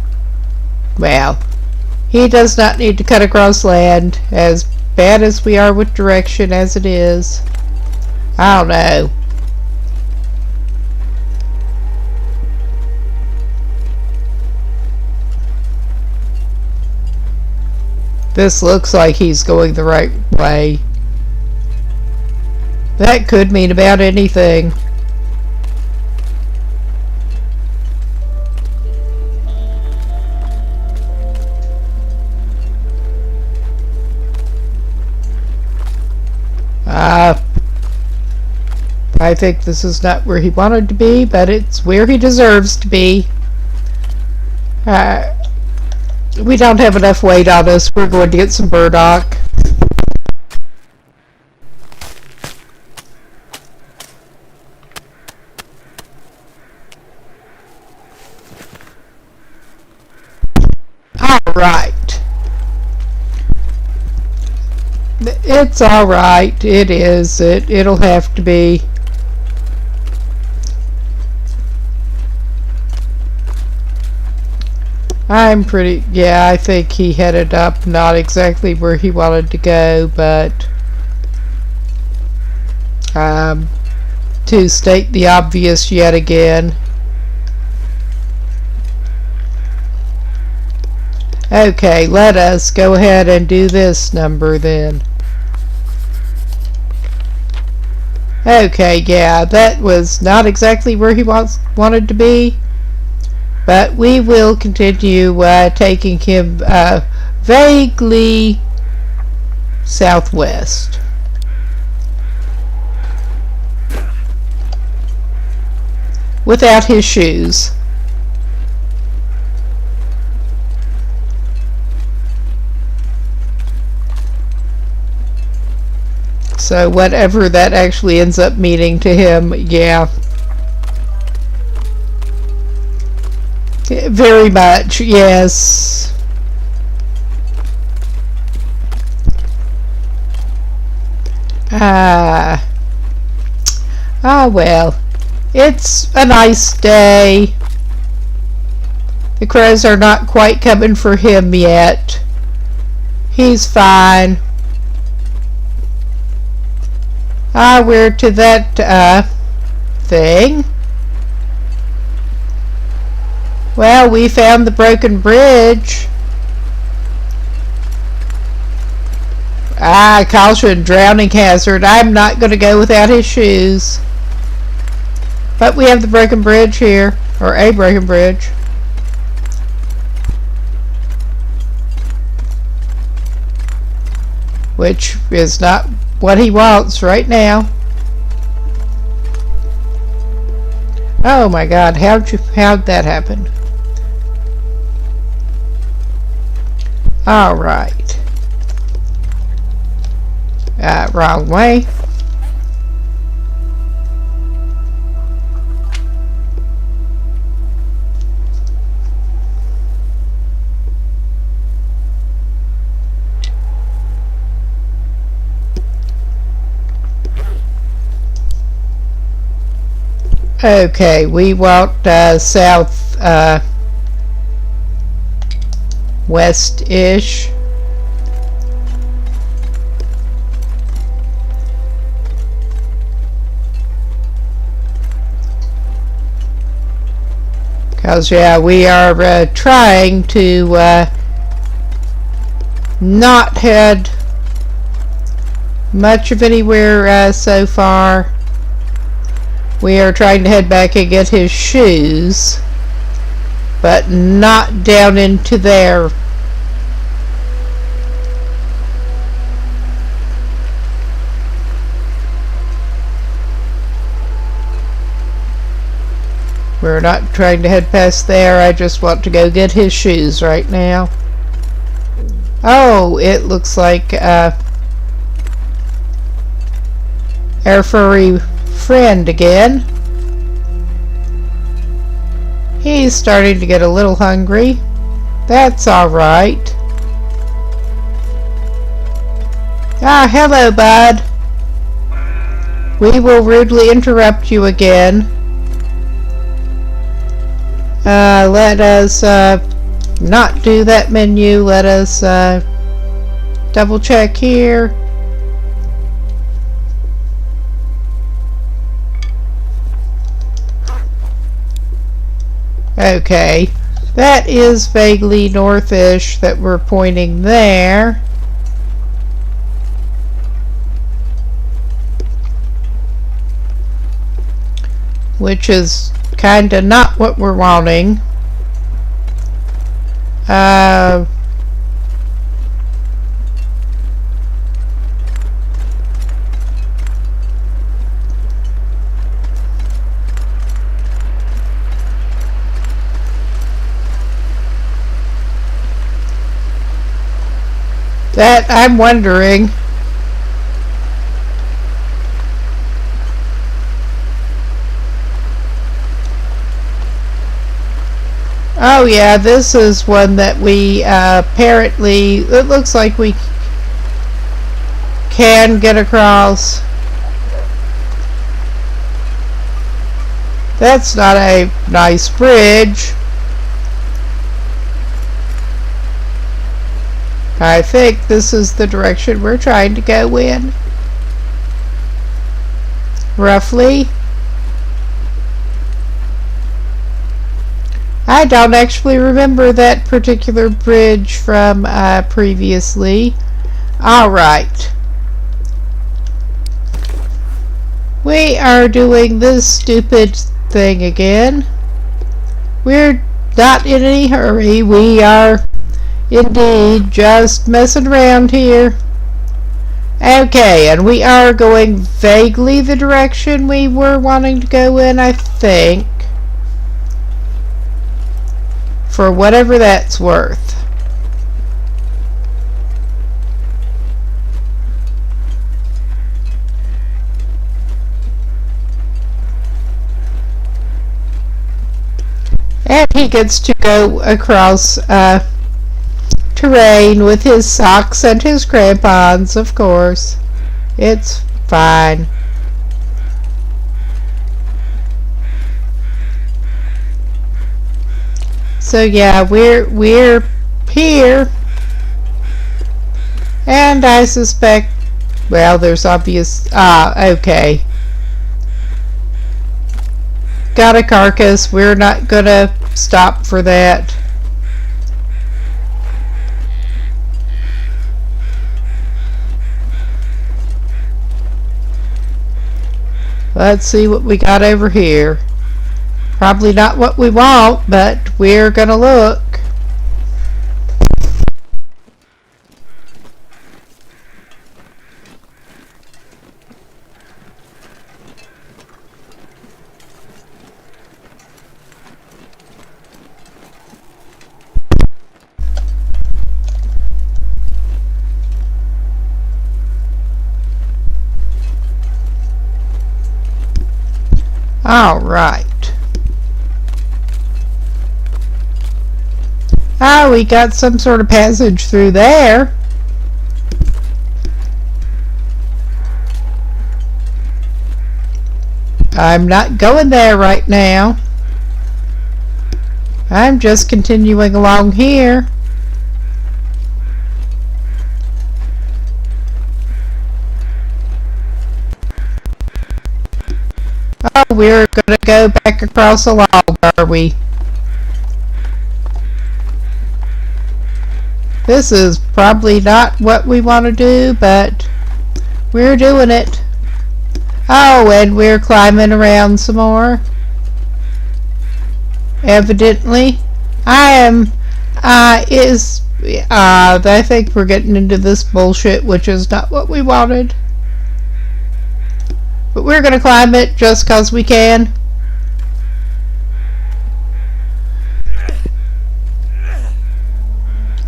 Well, he does not need to cut across land, as bad as we are with direction as it is. I don't know. This looks like he's going the right way. That could mean about anything. I think this is not where he wanted to be, but it's where he deserves to be. We don't have enough weight on us. We're going to get some burdock. Alright. It's alright. It is. It'll have to be. Yeah, I think he headed up not exactly where he wanted to go, but to state the obvious yet again. Okay, let us go ahead and do this number then. Okay, yeah, that was not exactly where he wanted to be. But we will continue taking him vaguely southwest. Without his shoes. So whatever that actually ends up meaning to him, yeah. Very much, yes. Well, it's a nice day. The crows are not quite coming for him yet. He's fine. We're to that thing. Well, we found the broken bridge. Caution, drowning hazard. I'm not going to go without his shoes. But we have the broken bridge here, or a broken bridge. Which is not what he wants right now. Oh my God, how'd that happen? All right. Wrong way. Okay, we walked south west-ish. Because, yeah, we are trying to not head much of anywhere so far. We are trying to head back and get his shoes, but not down into there. We're not trying to head past there. I just want to go get his shoes right now. Oh, it looks like our furry friend again. He's starting to get a little hungry. That's alright. Hello, bud. We will rudely interrupt you again. Let us not do that menu. Let us double check here. Okay, that is vaguely northish that we're pointing there. Which is kinda not what we're wanting. That I'm wondering. Oh yeah, this is one that we apparently, it looks like we can get across. That's not a nice bridge. I think this is the direction we're trying to go in. Roughly. I don't actually remember that particular bridge from previously. Alright. We are doing this stupid thing again. We're not in any hurry. We are indeed just messing around here. Okay, and we are going vaguely the direction we were wanting to go in, I think. For whatever that's worth. And he gets to go across terrain with his socks and his crampons, of course. It's fine. So yeah, we're here, and I suspect, well, there's obvious. Okay. Got a carcass. We're not gonna stop for that. Let's see what we got over here. Probably not what we want, but we're gonna look. All right. Oh, we got some sort of passage through there. I'm not going there right now. I'm just continuing along here. Oh, we're gonna go back across the log, are we? This is probably not what we want to do, but we're doing it. Oh, and we're climbing around some more. Evidently. I think we're getting into this bullshit, which is not what we wanted. But we're gonna climb it just 'cause we can.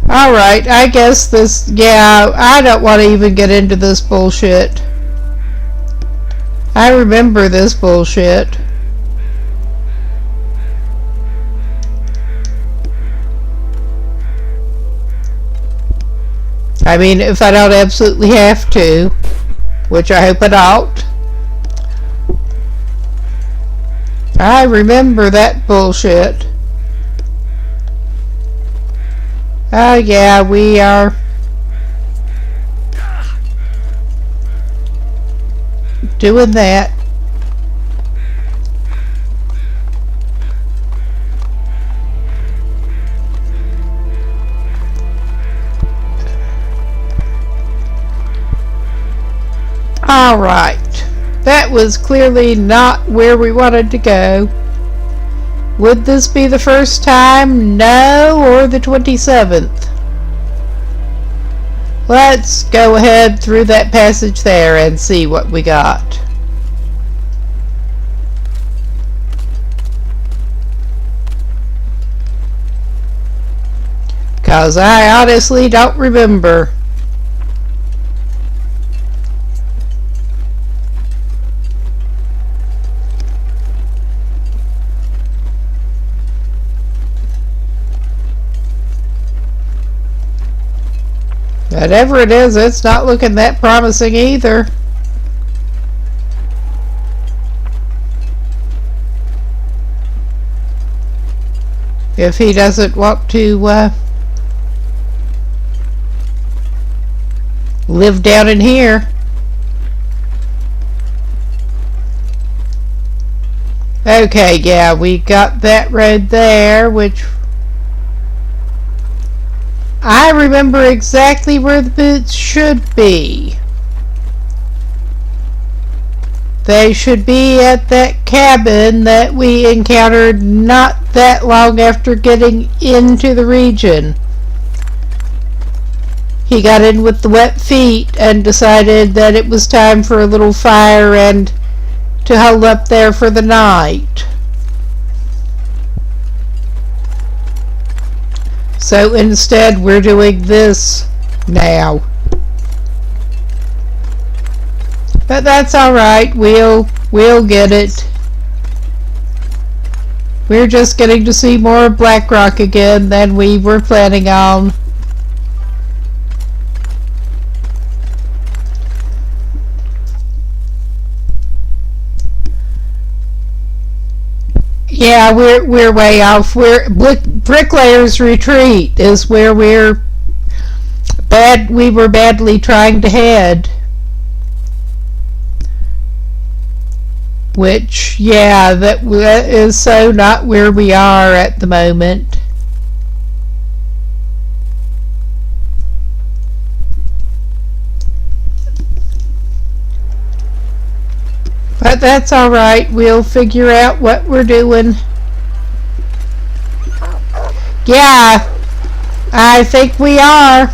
Alright, I guess this, yeah, I don't want to even get into this bullshit. I remember this bullshit. I mean, if I don't absolutely have to, which I hope I don't. I remember that bullshit. Oh yeah, we are doing that. All right. That was clearly not where we wanted to go. Would this be the first time? No, or the 27th? Let's go ahead through that passage there and see what we got. Cause I honestly don't remember. Whatever it is, it's not looking that promising either. If he doesn't want to live down in here. Okay, yeah, we got that road there, which I remember exactly where the boots should be. They should be at that cabin that we encountered not that long after getting into the region. He got in with the wet feet and decided that it was time for a little fire and to hold up there for the night. So instead we're doing this now. But that's alright, we'll get it. We're just getting to see more of Blackrock again than we were planning on. Yeah, we're way off. Bricklayer's Retreat is where we were badly trying to head. Which, yeah, that is so not where we are at the moment. But that's alright, we'll figure out what we're doing. Yeah, I think we are.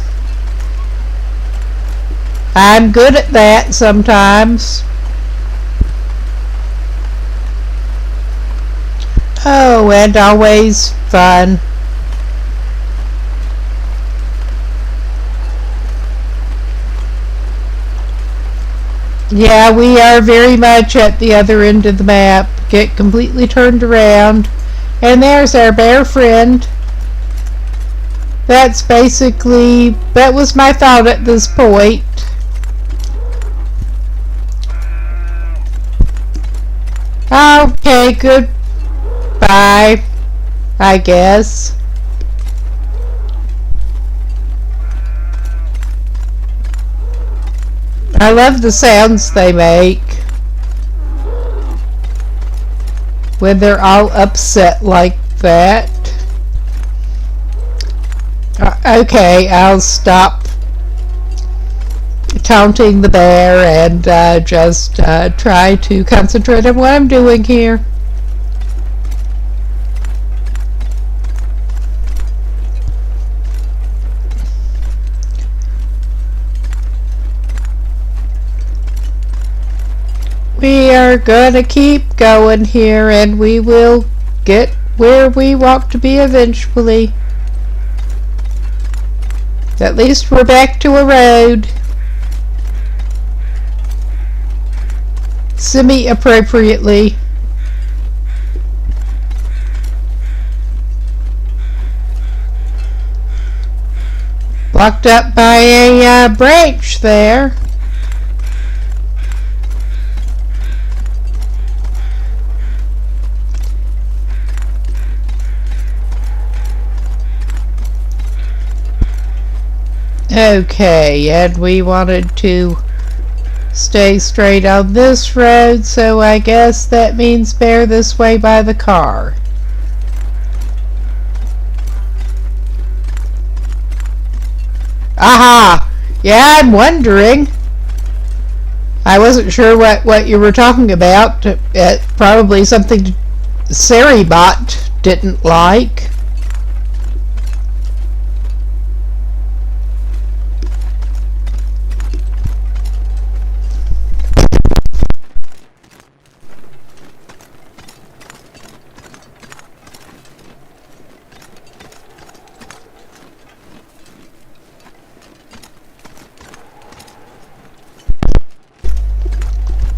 I'm good at that sometimes. Oh, and always fun. Yeah, we are very much at the other end of the map. Get completely turned around. And there's our bear friend. That was my thought at this point. Okay, goodbye, I guess. I love the sounds they make when they're all upset like that. Okay, I'll stop taunting the bear and just try to concentrate on what I'm doing here. We are gonna keep going here and we will get where we want to be eventually. At least we're back to a road. Semi-appropriately. Blocked up by a branch there. Okay, and we wanted to stay straight on this road, so I guess that means bear this way by the car. Aha! Yeah, I'm wondering. I wasn't sure what you were talking about. Probably something Saribot didn't like.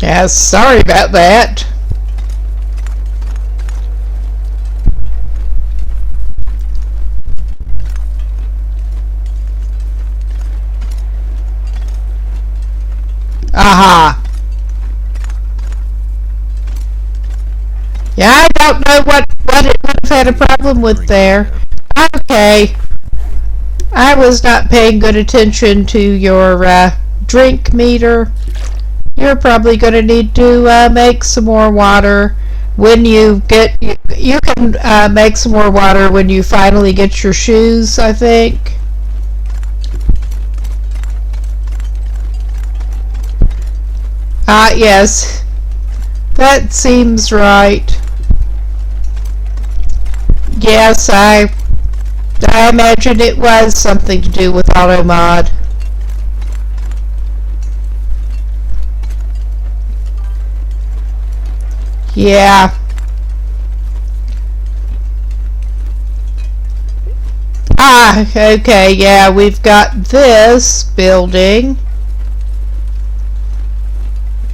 Yeah, sorry about that. Aha. Yeah, I don't know what it would have had a problem with there. Okay. I was not paying good attention to your drink meter. You're probably going to need to make some more water when you can make some more water when you finally get your shoes, I think. Yes. That seems right. Yes, I imagine it was something to do with auto mod. Yeah. Okay, yeah, we've got this building.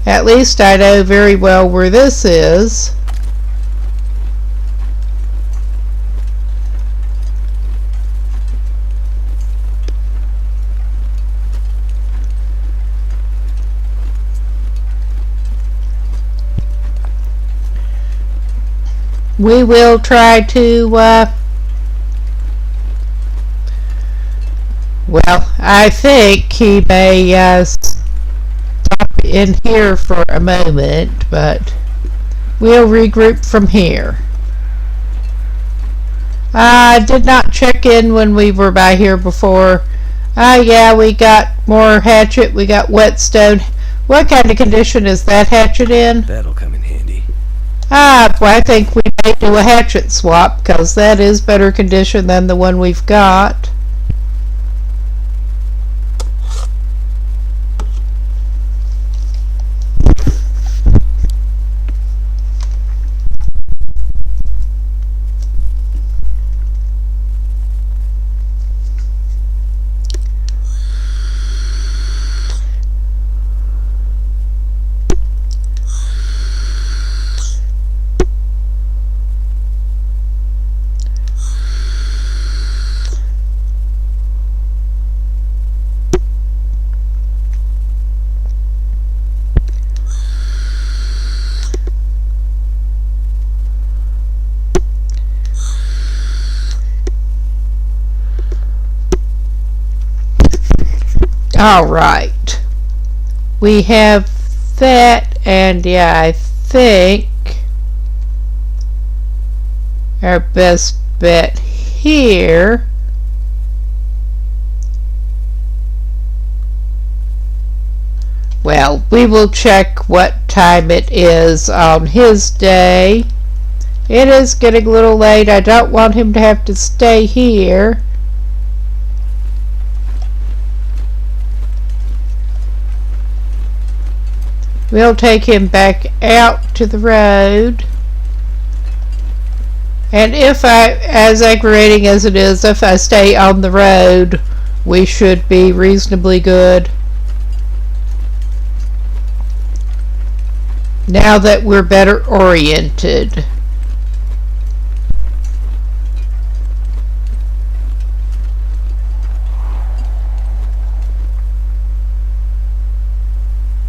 At least I know very well where this is. we will try to, well, I think he may stop in here for a moment, but we'll regroup from here. I did not check in when we were by here before. Yeah, we got more hatchet, we got whetstone. What kind of condition is that hatchet in?
That'll come in handy.
Well, I think we may do a hatchet swap, because that is better condition than the one we've got. Alright, we have that, and yeah, I think our best bet here well, we will check what time it is on his day. It is getting a little late. I don't want him to have to stay here. We'll take him back out to the road. And if as aggravating as it is, if I stay on the road, we should be reasonably good. Now that we're better oriented.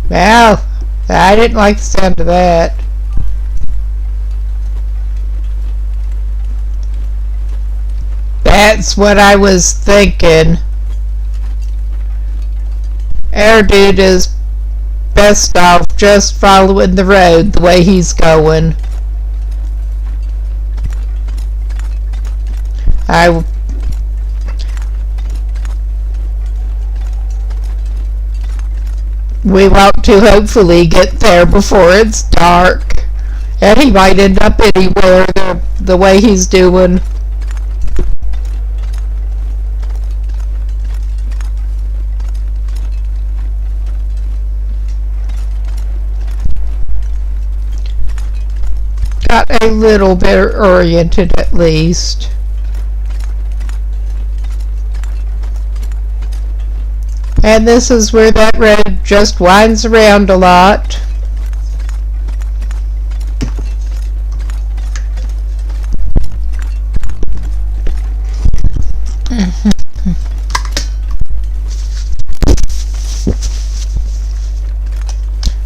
Well, I didn't like the sound of that. That's what I was thinking. Our dude is best off just following the road the way he's going. We want to hopefully get there before it's dark. And he might end up anywhere the way he's doing. Got a little better oriented at least. And this is where that road just winds around a lot.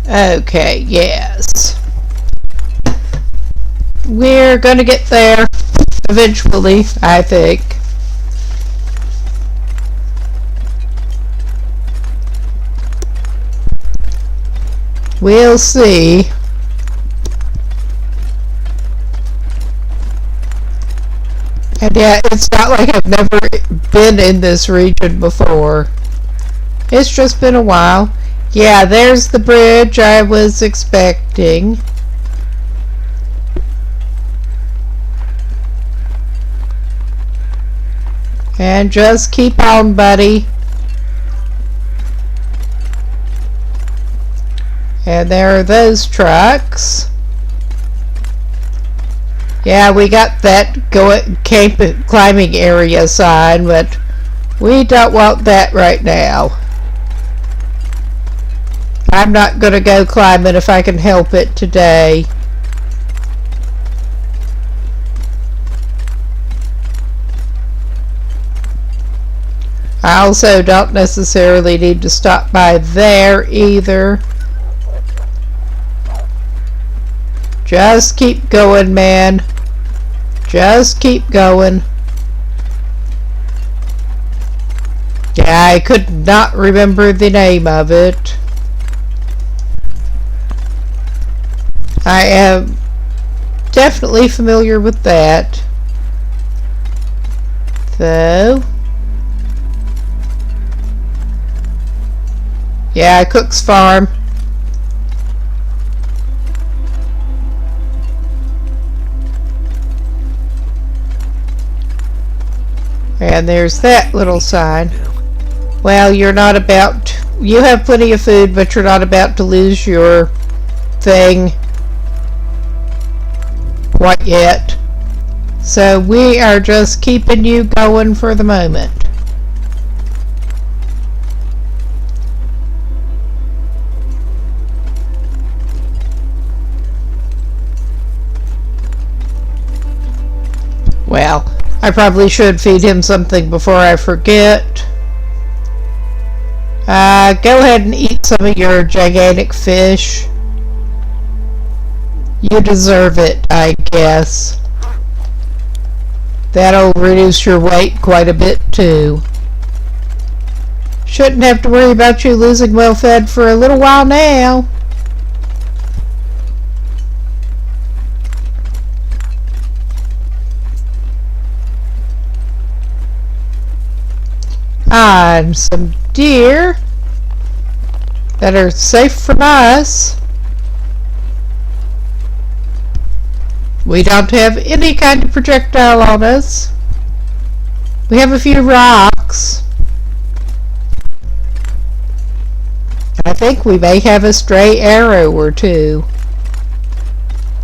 Okay, yes. We're gonna get there eventually, I think. We'll see. And yeah, it's not like I've never been in this region before. It's just been a while. Yeah, there's the bridge I was expecting. And just keep on, buddy. And there are those trucks. Yeah, we got that climbing area sign, but we don't want that right now. I'm not going to go climbing if I can help it today. I also don't necessarily need to stop by there either. Just keep going, man. Just keep going. Yeah, I could not remember the name of it. I am definitely familiar with that. So, yeah, Cook's Farm. And there's that little sign. Well, you have plenty of food, but you're not about to lose your thing quite yet. So we are just keeping you going for the moment. Well, I probably should feed him something before I forget. Go ahead and eat some of your gigantic fish. You deserve it, I guess. That'll reduce your weight quite a bit too. Shouldn't have to worry about you losing well fed for a little while now. And some deer that are safe from us. We don't have any kind of projectile on us. We have a few rocks. I think we may have a stray arrow or two.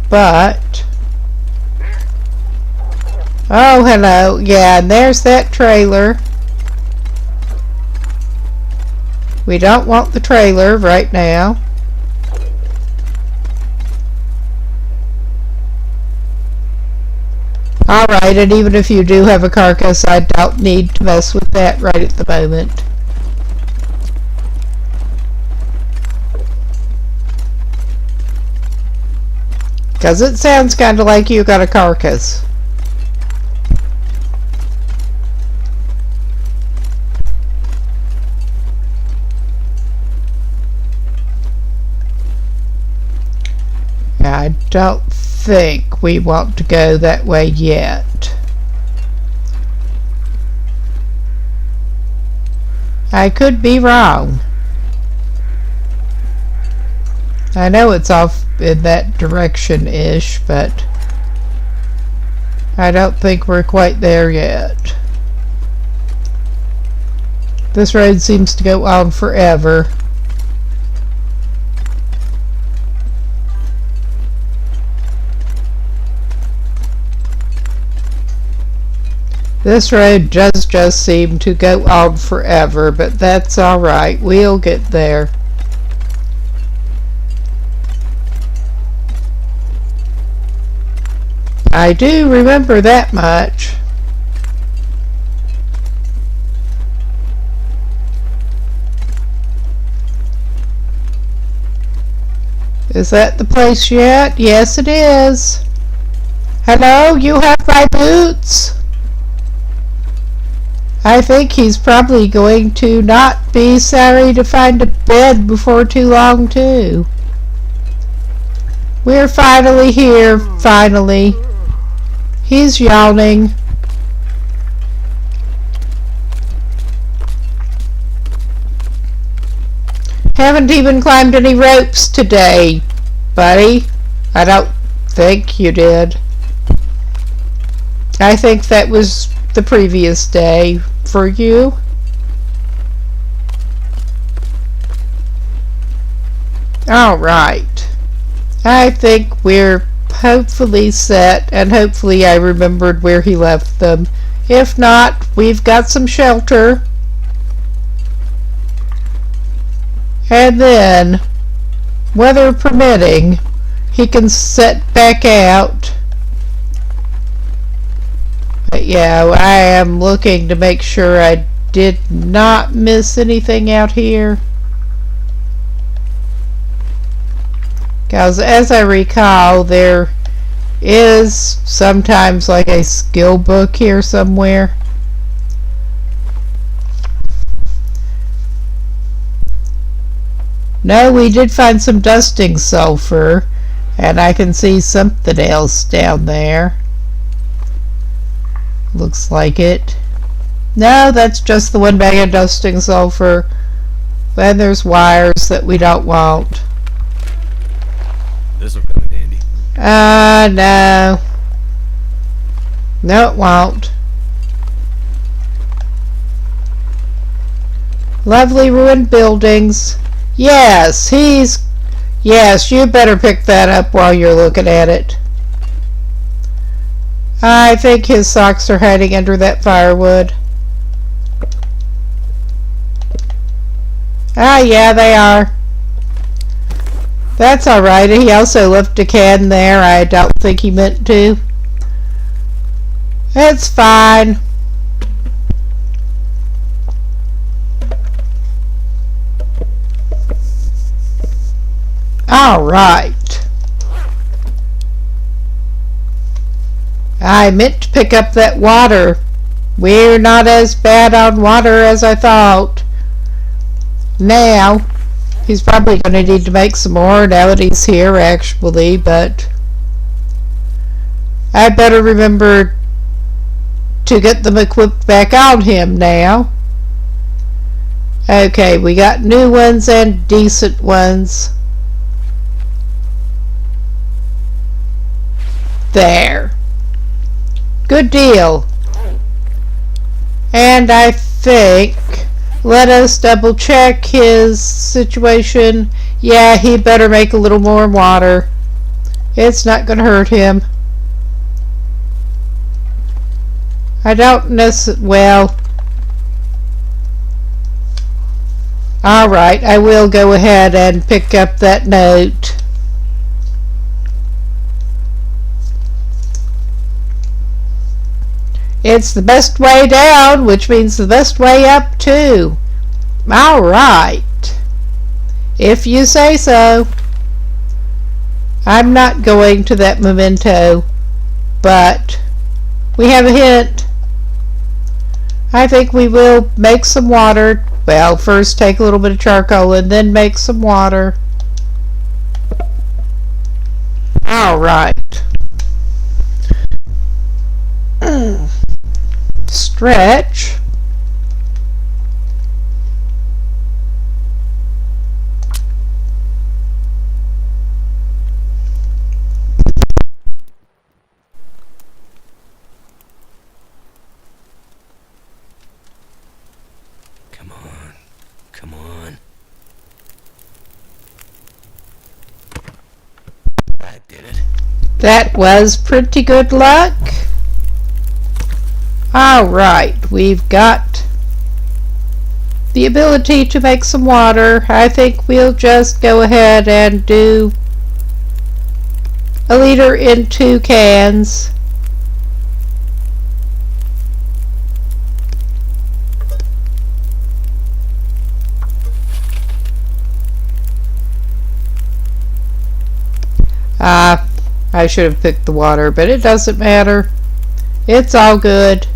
But... oh, hello. Yeah, and there's that trailer. We don't want the trailer right now. Alright, and even if you do have a carcass, I don't need to mess with that right at the moment. Because it sounds kind of like you got a carcass. I don't think we want to go that way yet. I could be wrong. I know it's off in that direction-ish, but I don't think we're quite there yet. This road seems to go on forever. This road does just seem to go on forever, but that's alright. We'll get there. I do remember that much. Is that the place yet? Yes, it is. Hello, you have my boots? I think he's probably going to not be sorry to find a bed before too long, too. We're finally here, finally. He's yawning. Haven't even climbed any ropes today, buddy. I don't think you did. I think that was the previous day for you. Alright. I think we're hopefully set, and hopefully I remembered where he left them. If not, we've got some shelter. And then, weather permitting, he can set back out. But yeah, I am looking to make sure I did not miss anything out here. Because as I recall, there is sometimes like a skill book here somewhere. No, we did find some dusting sulfur, and I can see something else down there. Looks like it. No, that's just the one bag of dusting sulfur. Then there's wires that we don't want.
This'll come in handy.
No. No, it won't. Lovely ruined buildings. Yes, yes, you better pick that up while you're looking at it. I think his socks are hiding under that firewood. Ah, yeah, they are. That's alright. He also left a can there. I don't think he meant to. It's fine. Alright. I meant to pick up that water. We're not as bad on water as I thought. Now, he's probably going to need to make some more now that he's here, actually, but I better remember to get them equipped back on him now. Okay, we got new ones and decent ones. There. Good deal. And I think, let us double check his situation. Yeah, he better make a little more water. It's not going to hurt him. I don't necessarily, well, alright, I will go ahead and pick up that note. It's the best way down, which means the best way up too. Alright. If you say so. I'm not going to that memento, but we have a hint. I think we will make some water. Well, first take a little bit of charcoal and then make some water. Alright. Stretch.
Come on. Come on. I did it.
That was pretty good luck. Alright, we've got the ability to make some water. I think we'll just go ahead and do a liter in 2 cans. I should have picked the water, but it doesn't matter. It's all good.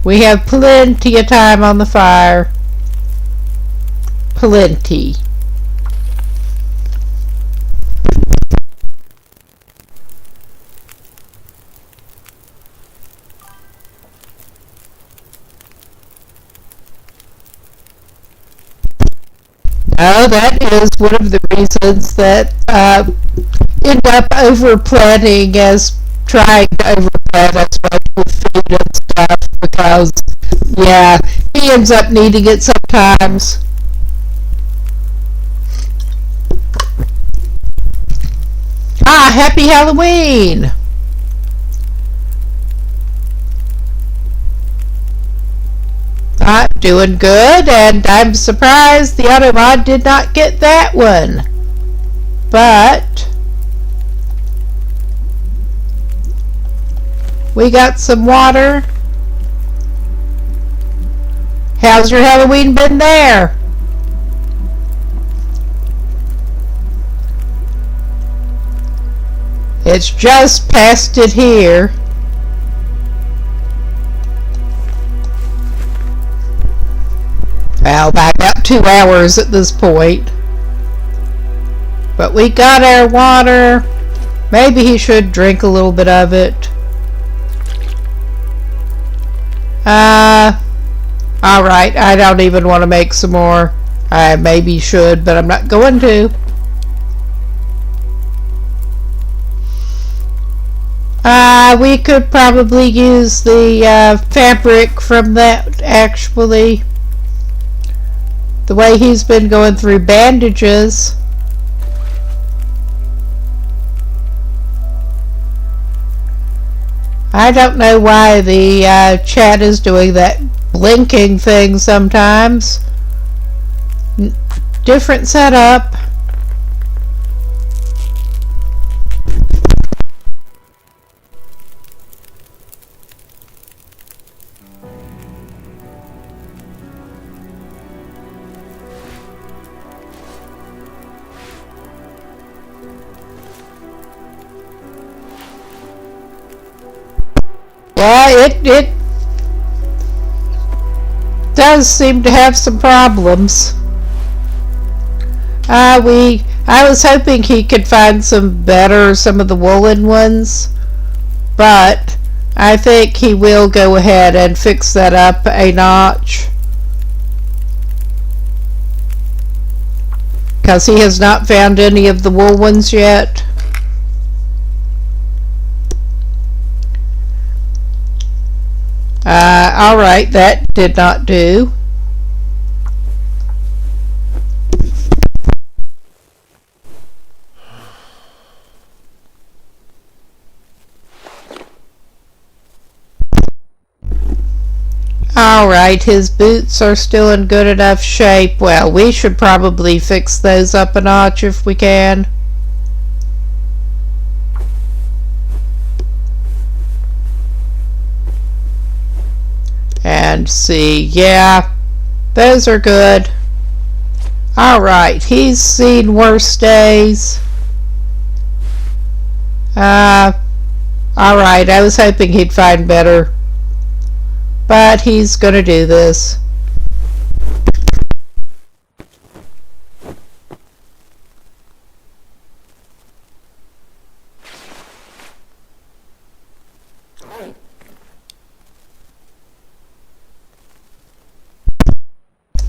We have plenty of time on the fire. Plenty. Now that is one of the reasons that end up overplanning as trying to overplan as well with food and stuff, because yeah, he ends up needing it sometimes. Happy Halloween! I'm doing good, and I'm surprised the Automod did not get that one. But we got some water. How's your Halloween been there? It's just past it here. Well, by about 2 hours at this point. But we got our water. Maybe he should drink a little bit of it. Alright, I don't even want to make some more. I maybe should, but I'm not going to. We could probably use the fabric from that, actually. The way he's been going through bandages. I don't know why the chat is doing that blinking thing sometimes. Different setup. Yeah, it does seem to have some problems. I was hoping he could find some of the woolen ones, but I think he will go ahead and fix that up a notch, because he has not found any of the wool ones yet. Alright, that did not do. Alright, his boots are still in good enough shape. Well, we should probably fix those up a notch if we can. And see, yeah, those are good. Alright, he's seen worse days. Alright, I was hoping he'd find better, but he's gonna do this.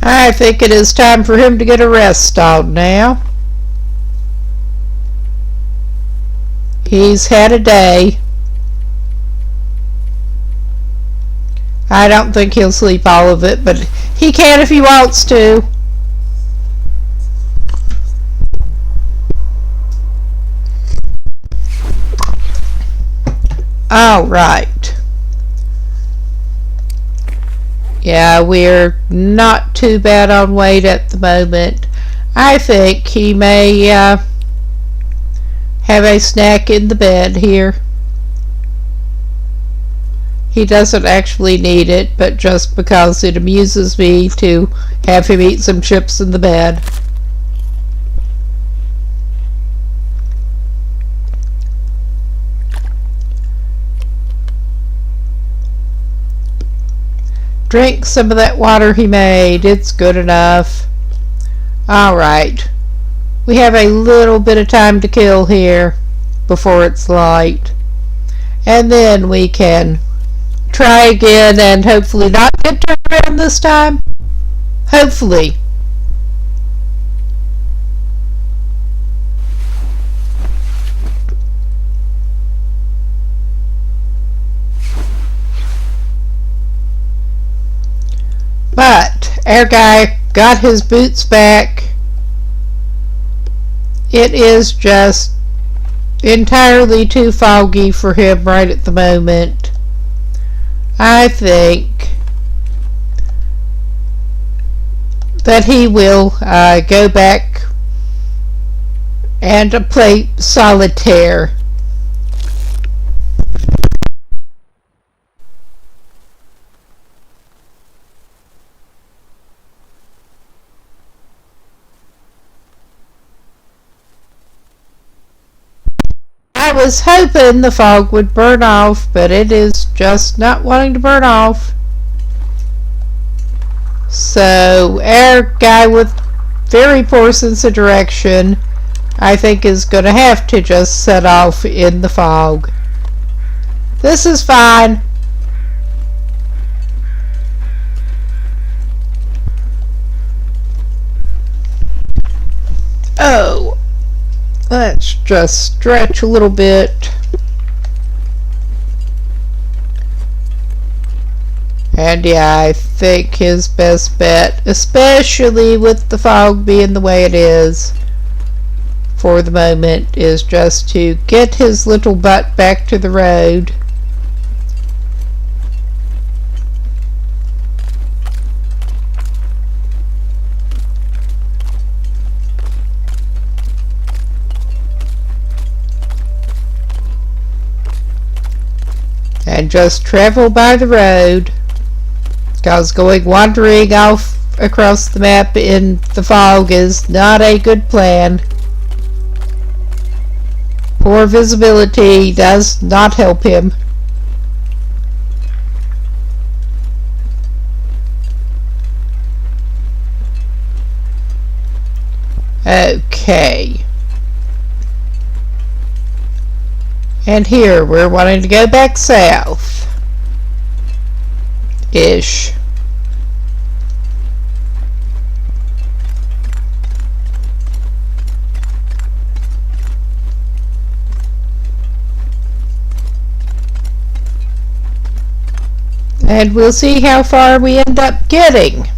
I think it is time for him to get a rest stalled now. He's had a day. I don't think he'll sleep all of it, but he can if he wants to. All right. Yeah, we're not too bad on weight at the moment. I think he may have a snack in the bed here. He doesn't actually need it, but just because it amuses me to have him eat some chips in the bed. Drink some of that water he made. It's good enough. Alright. We have a little bit of time to kill here before it's light. And then we can try again and hopefully not get turned around this time. Hopefully. But our guy got his boots back. It is just entirely too foggy for him right at the moment. I think that he will go back and play solitaire. I was hoping the fog would burn off, but it is just not wanting to burn off. So our guy with very poor sense of direction, I think, is going to have to just set off in the fog. This is fine. Oh, let's just stretch a little bit. And yeah, I think his best bet, especially with the fog being the way it is for the moment, is just to get his little butt back to the road. And just travel by the road, because going wandering off across the map in the fog is not a good plan. Poor visibility does not help him. Okay. And here we're wanting to go back south. Ish. And we'll see how far we end up getting.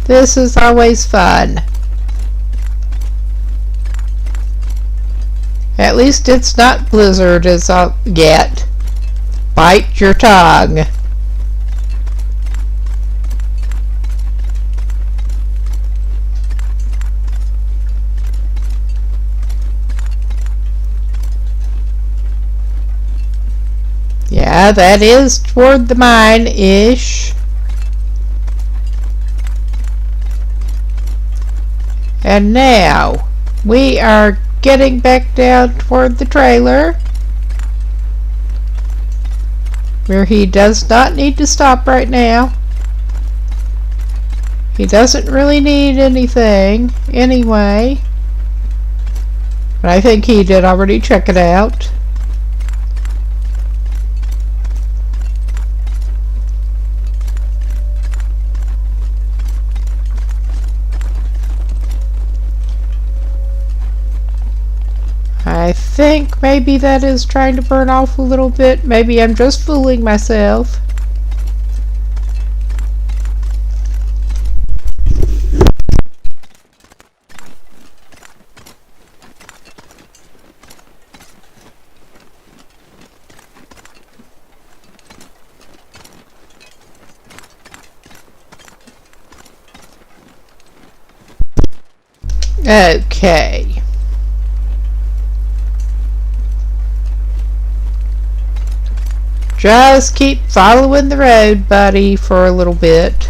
This is always fun. At least it's not blizzard as yet. Bite your tongue. Yeah, that is toward the mine-ish. And now we are getting back down toward the trailer, where he does not need to stop right now. He doesn't really need anything anyway, but I think he did already check it out. I think maybe that is trying to burn off a little bit. Maybe I'm just fooling myself. Okay. Just keep following the road, buddy, for a little bit.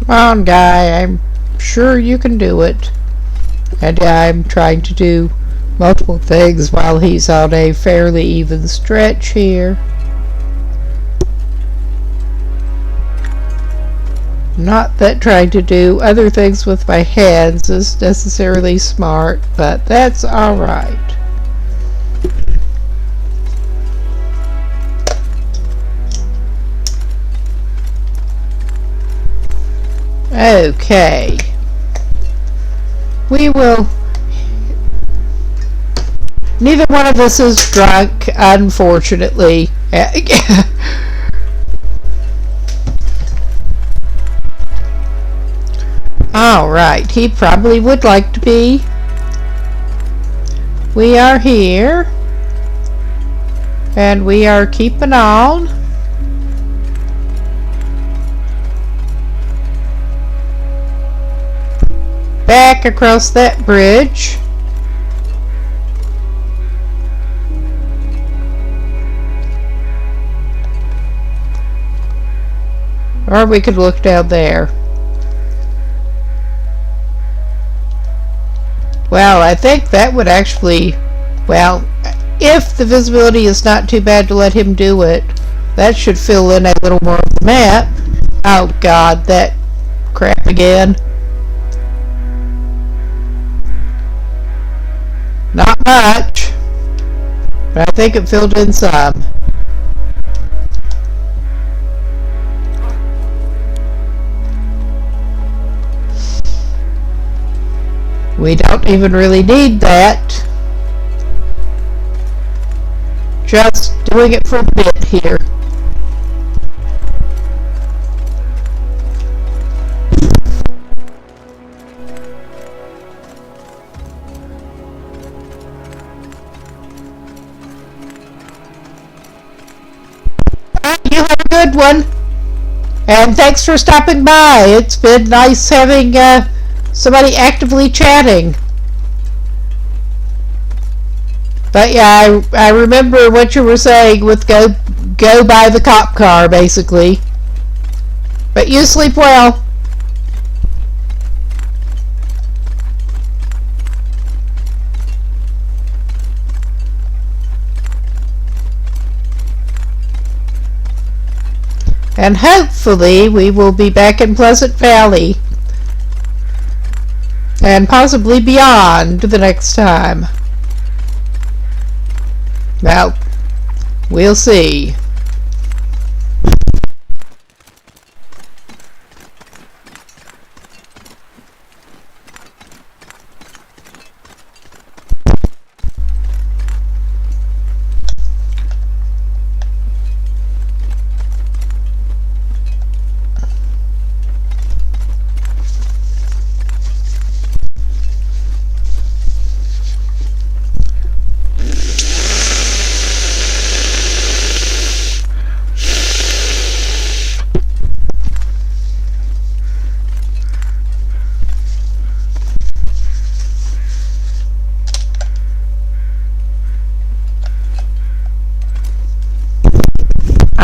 Come on, guy, I'm sure you can do it. And I'm trying to do multiple things while he's on a fairly even stretch here. Not that trying to do other things with my hands is necessarily smart, but that's alright. Okay. We will... Neither one of us is drunk, unfortunately. Alright, he probably would like to be. we are here. And we are keeping on. Back across that bridge. Or we could look down there. Well, I think that would actually, well, if the visibility is not too bad to let him do it, that should fill in a little more of the map. Oh God, that crap again. Not much, but I think it filled in some. We don't even really need that. Just doing it for a bit here. You have a good one. And thanks for stopping by. It's been nice having somebody actively chatting. But yeah, I remember what you were saying with go by the cop car, basically. But you sleep well. And hopefully we will be back in Pleasant Valley. And possibly beyond the next time. Well, we'll see.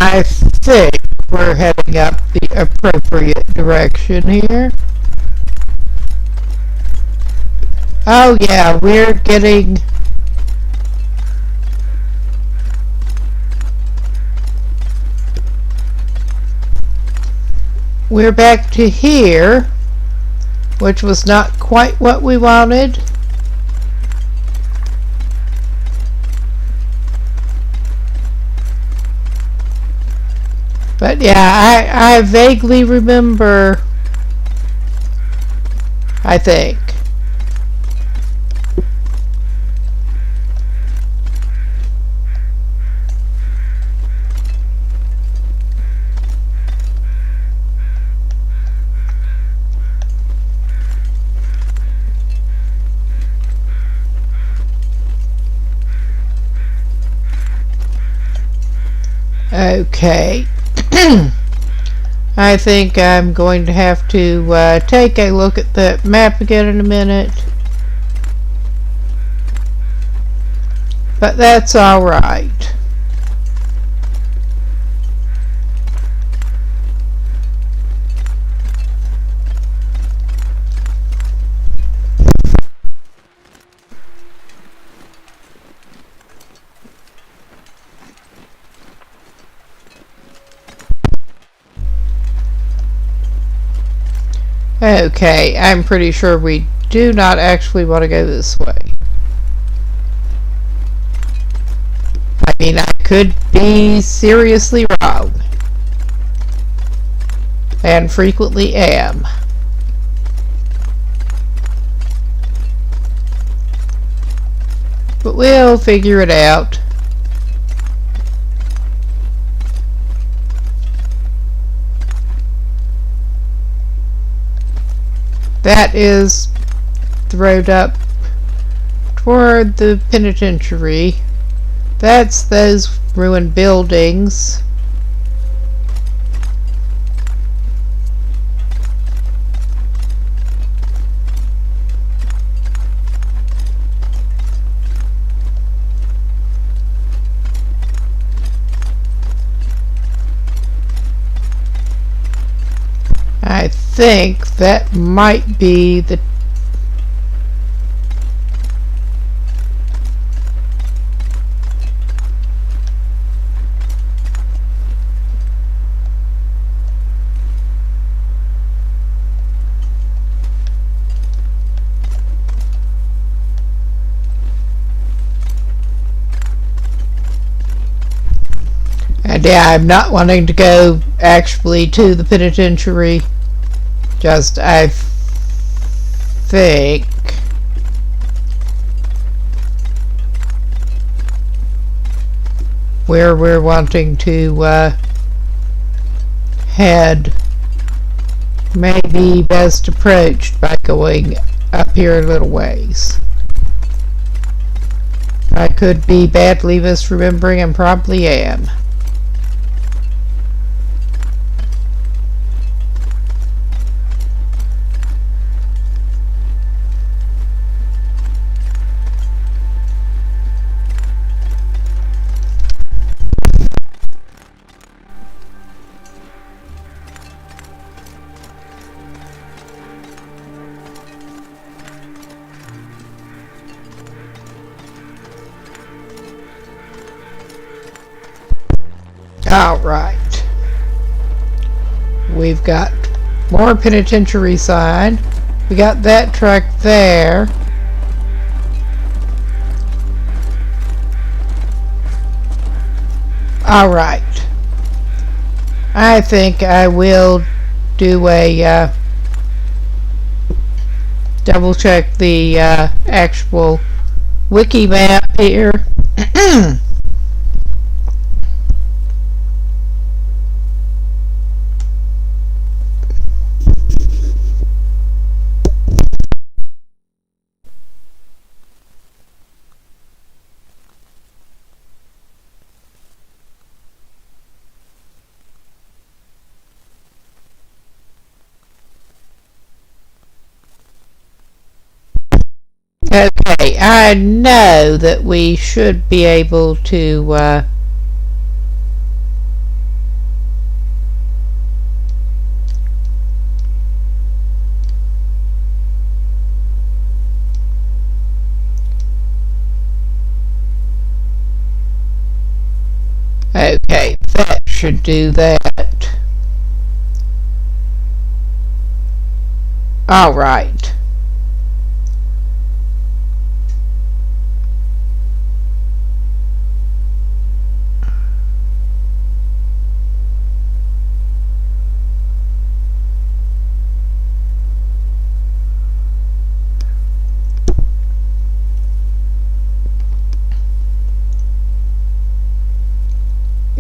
I think we're heading up the appropriate direction here. Oh yeah, we're back to here, which was not quite what we wanted. But yeah, I vaguely remember, I think. Okay. I think I'm going to have to take a look at the map again in a minute. But that's alright. Okay, I'm pretty sure we do not actually want to go this way. I mean, I could be seriously wrong. And frequently am. But we'll figure it out. That is the road up toward the penitentiary. That's those ruined buildings. I think that might be the and yeah, I'm not wanting to go actually to the penitentiary. Just, I think where we're wanting to head may be best approached by going up here a little ways. I could be badly misremembering and probably am. Alright. We've got more penitentiary sign. We got that truck there. Alright. I think I will do a double check the actual wiki map here. Okay, I know that we should be able to okay, that should do that. All right.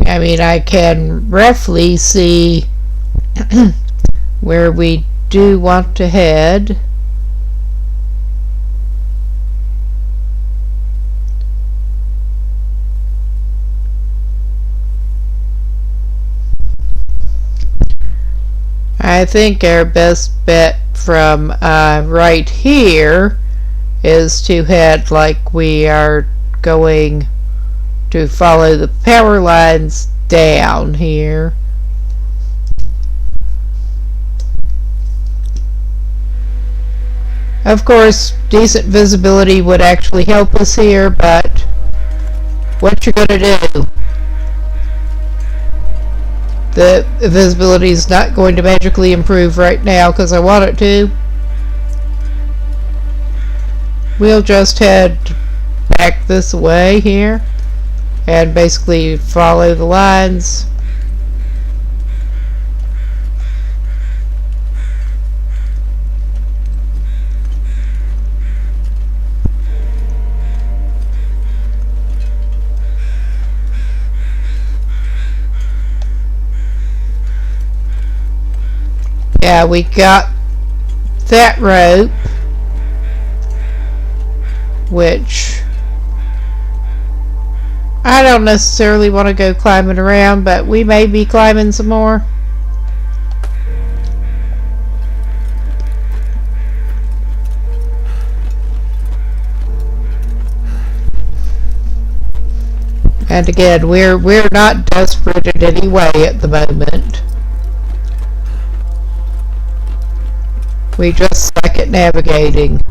I mean, I can roughly see where we do want to head. I think our best bet from right here is to head like we are going to follow the power lines down here. Of course, decent visibility would actually help us here, but what you're gonna do? The visibility is not going to magically improve right now because I want it to. We'll just head back this way here and basically follow the lines. Yeah, we got that rope. which I don't necessarily want to go climbing around, but we may be climbing some more. And again, we're not desperate in any way at the moment. We just suck at navigating.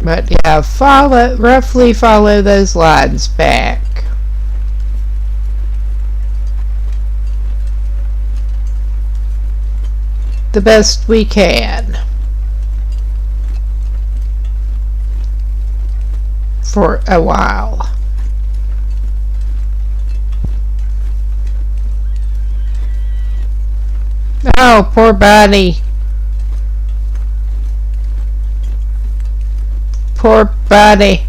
But yeah, roughly follow those lines back. The best we can. For a while. Oh, poor Bunny. Poor Bunny.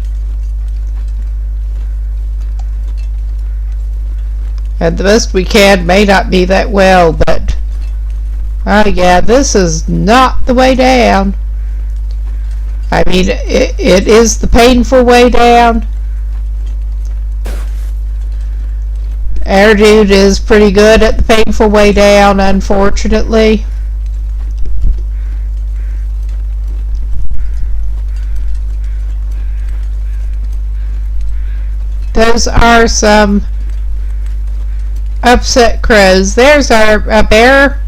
And the best we can may not be that well, but oh yeah, this is not the way down. I mean, it is the painful way down. Our dude is pretty good at the painful way down, unfortunately. Those are some upset crows. There's a bear.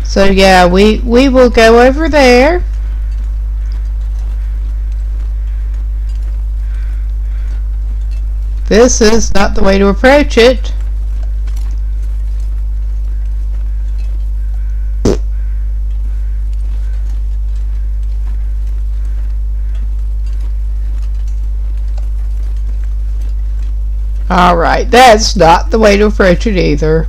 So yeah, we will go over there. This is not the way to approach it. Alright, that's not the way to approach it either.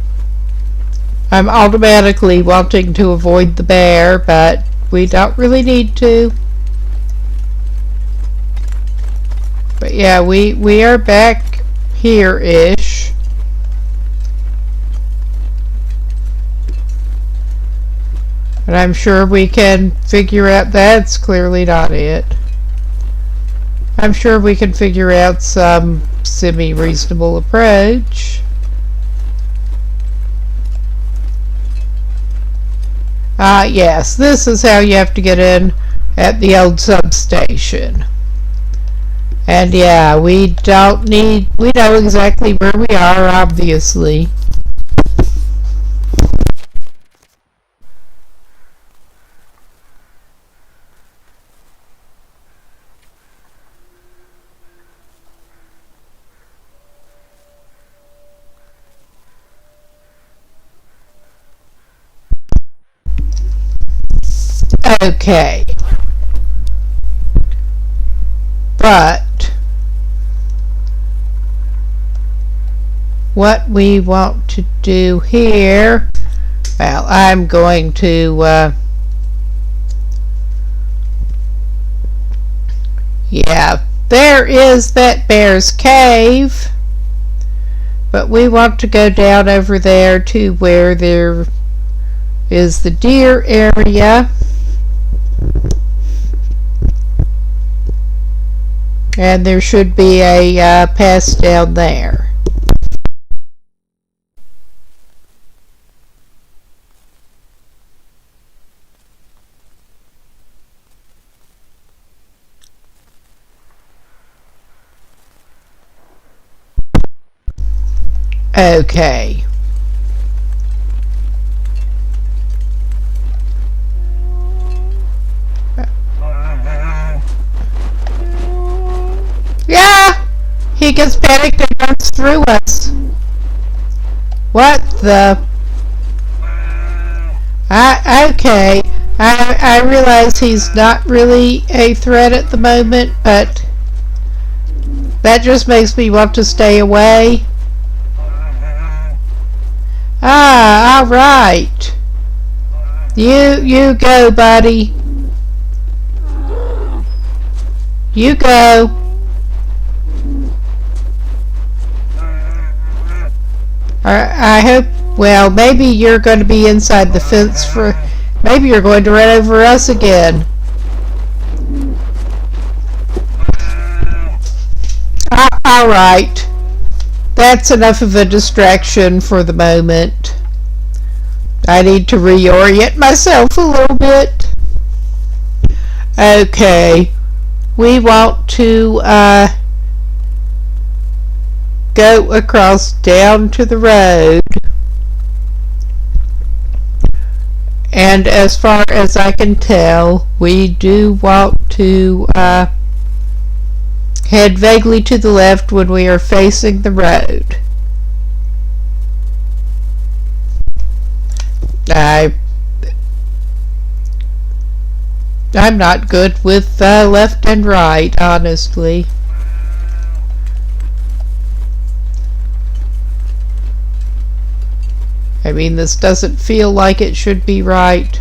I'm automatically wanting to avoid the bear, but we don't really need to. But yeah, we are back here-ish. And I'm sure we can figure out that's clearly not it. I'm sure we can figure out some semi-reasonable approach. Yes, this is how you have to get in at the old substation. And yeah, we know exactly where we are, obviously. Okay. But what we want to do here, well, I'm going to yeah, there is that bear's cave, but we want to go down over there to where there is the deer area. And there should be a pass down there. Okay. Yeah! He gets panicked and runs through us. What the? Okay. I realize he's not really a threat at the moment, but that just makes me want to stay away. Alright. You go, buddy. You go. I hope, well, maybe you're going to be inside the fence for, maybe you're going to run over us again. Alright. That's enough of a distraction for the moment. I need to reorient myself a little bit. Okay. We want to go across down to the road. And as far as I can tell, we do want to head vaguely to the left when we are facing the road. I'm not good with left and right, honestly. I mean, this doesn't feel like it should be right.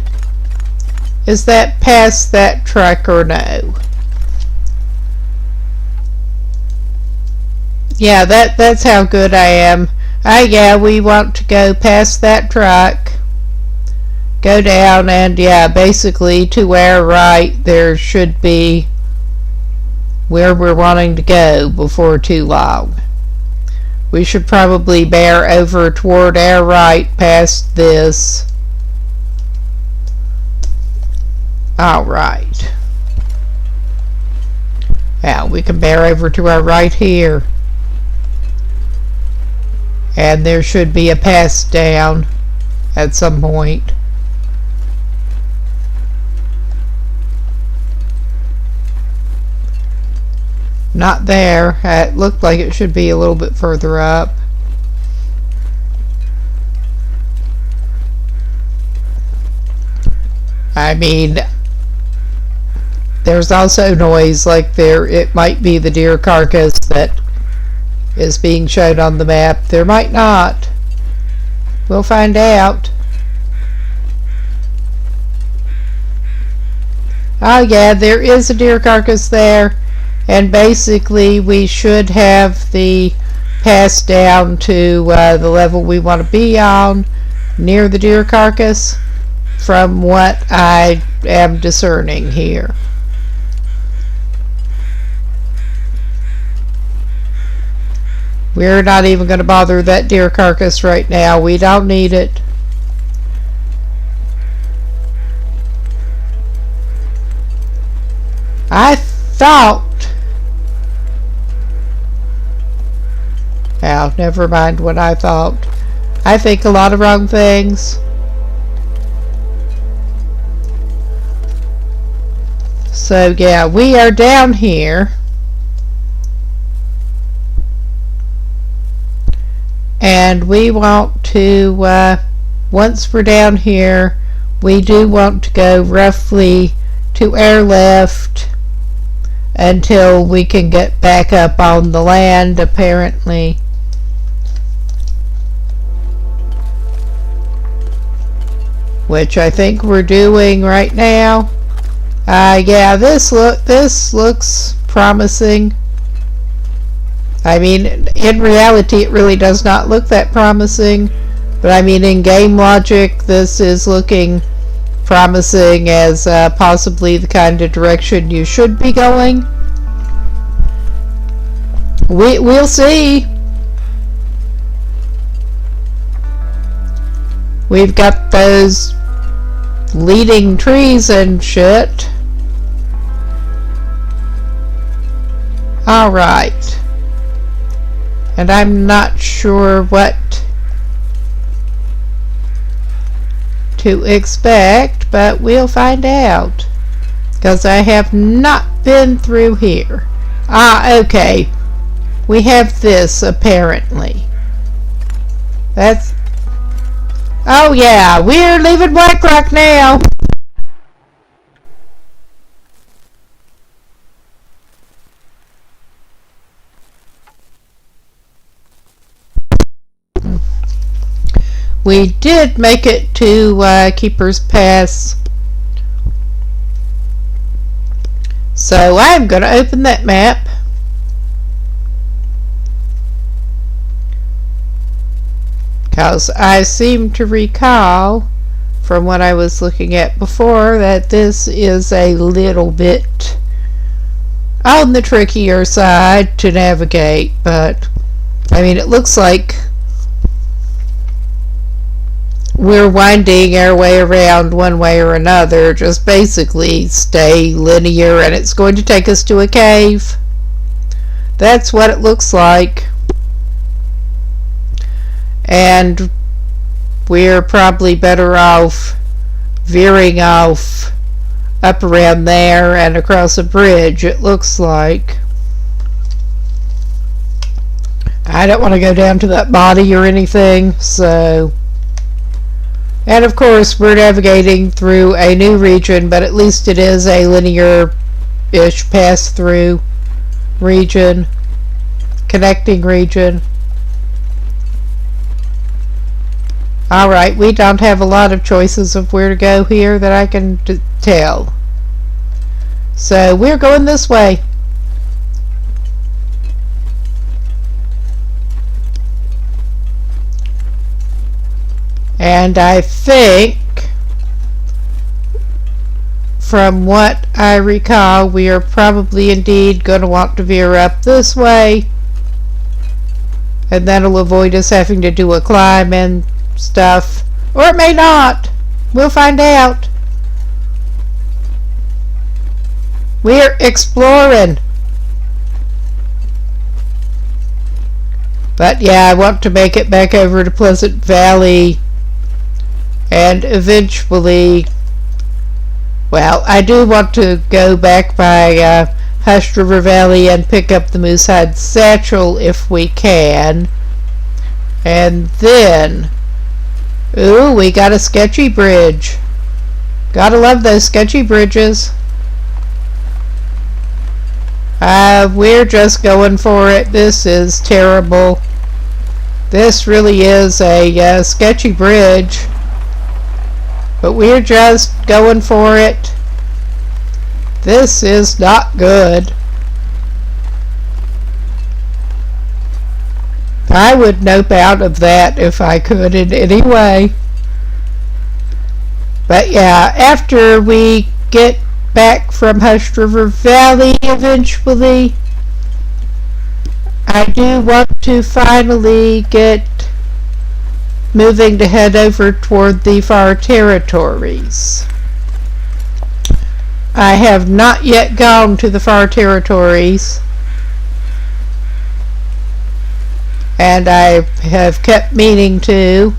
Is that past that truck or no? Yeah, that's how good I am. Yeah, we want to go past that truck. Go down and yeah, basically to our right there should be where we're wanting to go before too long. We should probably bear over toward our right past this. Alright. Now we can bear over to our right here. And there should be a pass down at some point. Not there. It looked like it should be a little bit further up. I mean, there's also noise like there. It might be the deer carcass that is being shown on the map. There might not. We'll find out. Oh yeah, there is a deer carcass there. And basically we should have the pass down to the level we want to be on near the deer carcass from what I am discerning here. We're not even going to bother that deer carcass right now. We don't need it. I thought... Now, never mind what I thought. I think a lot of wrong things. So, yeah, we are down here. And we want to, once we're down here, we do want to go roughly to our left until we can get back up on the land, apparently. Which I think we're doing right now. Yeah, this looks promising. I mean, in reality, it really does not look that promising. But I mean, in game logic, this is looking promising as possibly the kind of direction you should be going. We'll see. We've got those leading trees and shit. Alright. And I'm not sure what to expect, but we'll find out. Because I have not been through here. Okay. We have this, apparently. That's... Oh yeah, we're leaving Blackrock now. We did make it to Keeper's Pass. So I'm going to open that map. Because I seem to recall from what I was looking at before that this is a little bit on the trickier side to navigate, but I mean, it looks like we're winding our way around one way or another. Just basically stay linear and it's going to take us to a cave. That's what it looks like. And we're probably better off veering off up around there and across a bridge, it looks like. I don't want to go down to that body or anything, so... And of course, we're navigating through a new region, but at least it is a linear-ish pass-through region, connecting region. Alright, we don't have a lot of choices of where to go here that I can tell. So, we're going this way. And I think, from what I recall, we are probably indeed going to want to veer up this way. And that'll avoid us having to do a climb and stuff. Or it may not. We'll find out. We're exploring. But yeah, I want to make it back over to Pleasant Valley. And eventually, well, I do want to go back by Hushed River Valley and pick up the Moosehide Satchel if we can. And then, ooh, we got a sketchy bridge. Gotta love those sketchy bridges. We're just going for it. This is terrible. This really is a sketchy bridge. But we're just going for it. This is not good. I would nope out of that if I could in any way. But yeah, after we get back from Hushed River Valley eventually, I do want to finally get moving to head over toward the Far Territories. I have not yet gone to the Far Territories, and I have kept meaning to.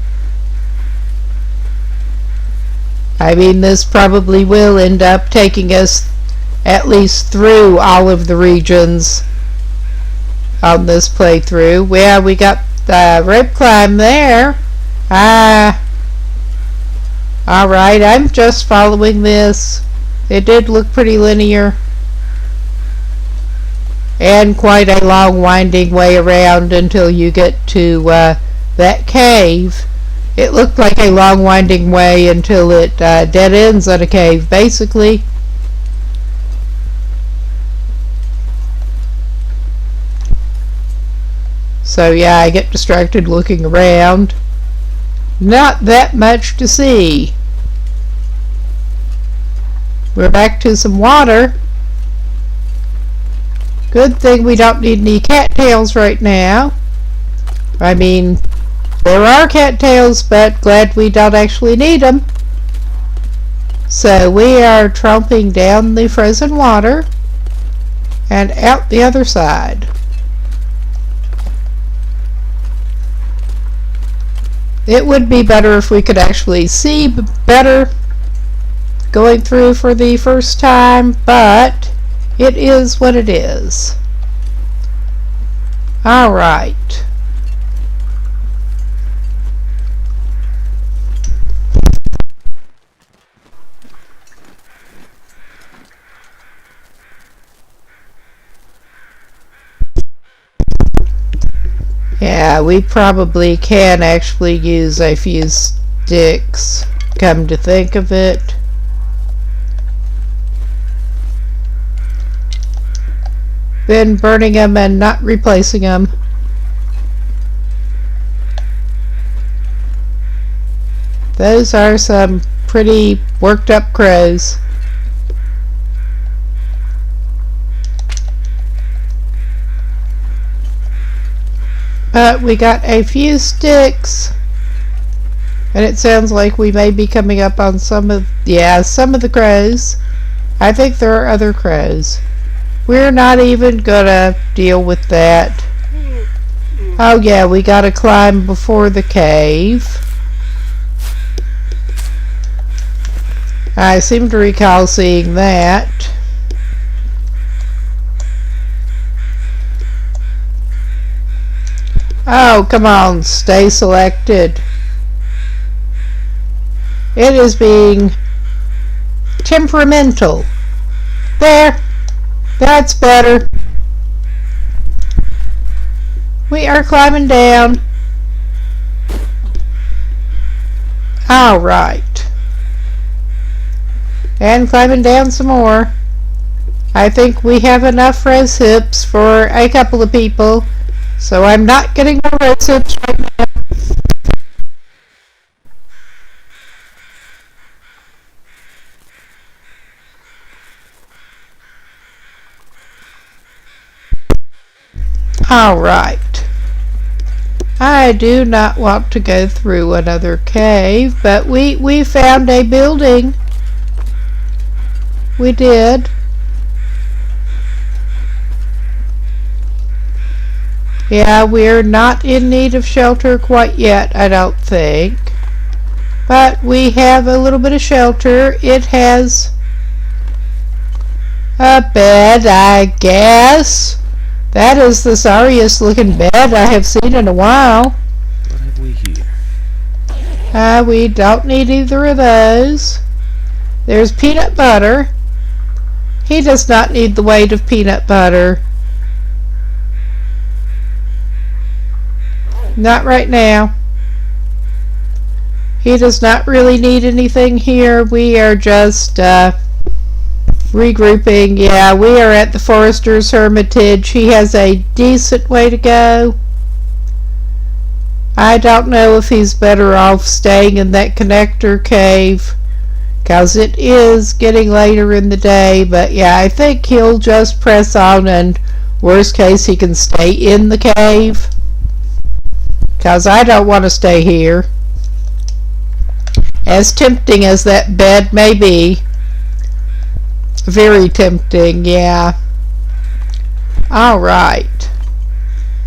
I mean, this probably will end up taking us at least through all of the regions on this playthrough. Well, we got the rope climb there. Alright, I'm just following this. It did look pretty linear. And quite a long winding way around until you get to that cave. It looked like a long winding way until it dead ends at a cave, basically. So yeah, I get distracted looking around. Not that much to see. We're back to some water. Good thing we don't need any cattails right now. I mean, there are cattails, but glad we don't actually need them. So we are tromping down the frozen water and out the other side. It would be better if we could actually see better going through for the first time, but it is what it is. Alright. Yeah, we probably can actually use a few sticks, come to think of it. Been burning them and not replacing them. Those are some pretty worked up crows. But we got a few sticks, and it sounds like we may be coming up on some of the crows. I think there are other crows. We're not even gonna deal with that. Oh yeah, we gotta climb before the cave. I seem to recall seeing that. Oh, come on, stay selected. It is being temperamental. There. That's better. We are climbing down. Alright. And climbing down some more. I think we have enough rose hips for a couple of people. So I'm not getting more rose hips right now. Alright. I do not want to go through another cave, but we found a building. We did. Yeah, we're not in need of shelter quite yet, I don't think. But we have a little bit of shelter. It has a bed, I guess. That is the sorriest looking bed I have seen in a while.
What have we here?
We don't need either of those. There's peanut butter. He does not need the weight of peanut butter. Not right now. He does not really need anything here. We are just regrouping. Yeah, we are at the Forester's Hermitage. He has a decent way to go. I don't know if he's better off staying in that connector cave, because it is getting later in the day. But yeah, I think he'll just press on, and worst case he can stay in the cave, because I don't want to stay here. As tempting as that bed may be. Very tempting, yeah. Alright.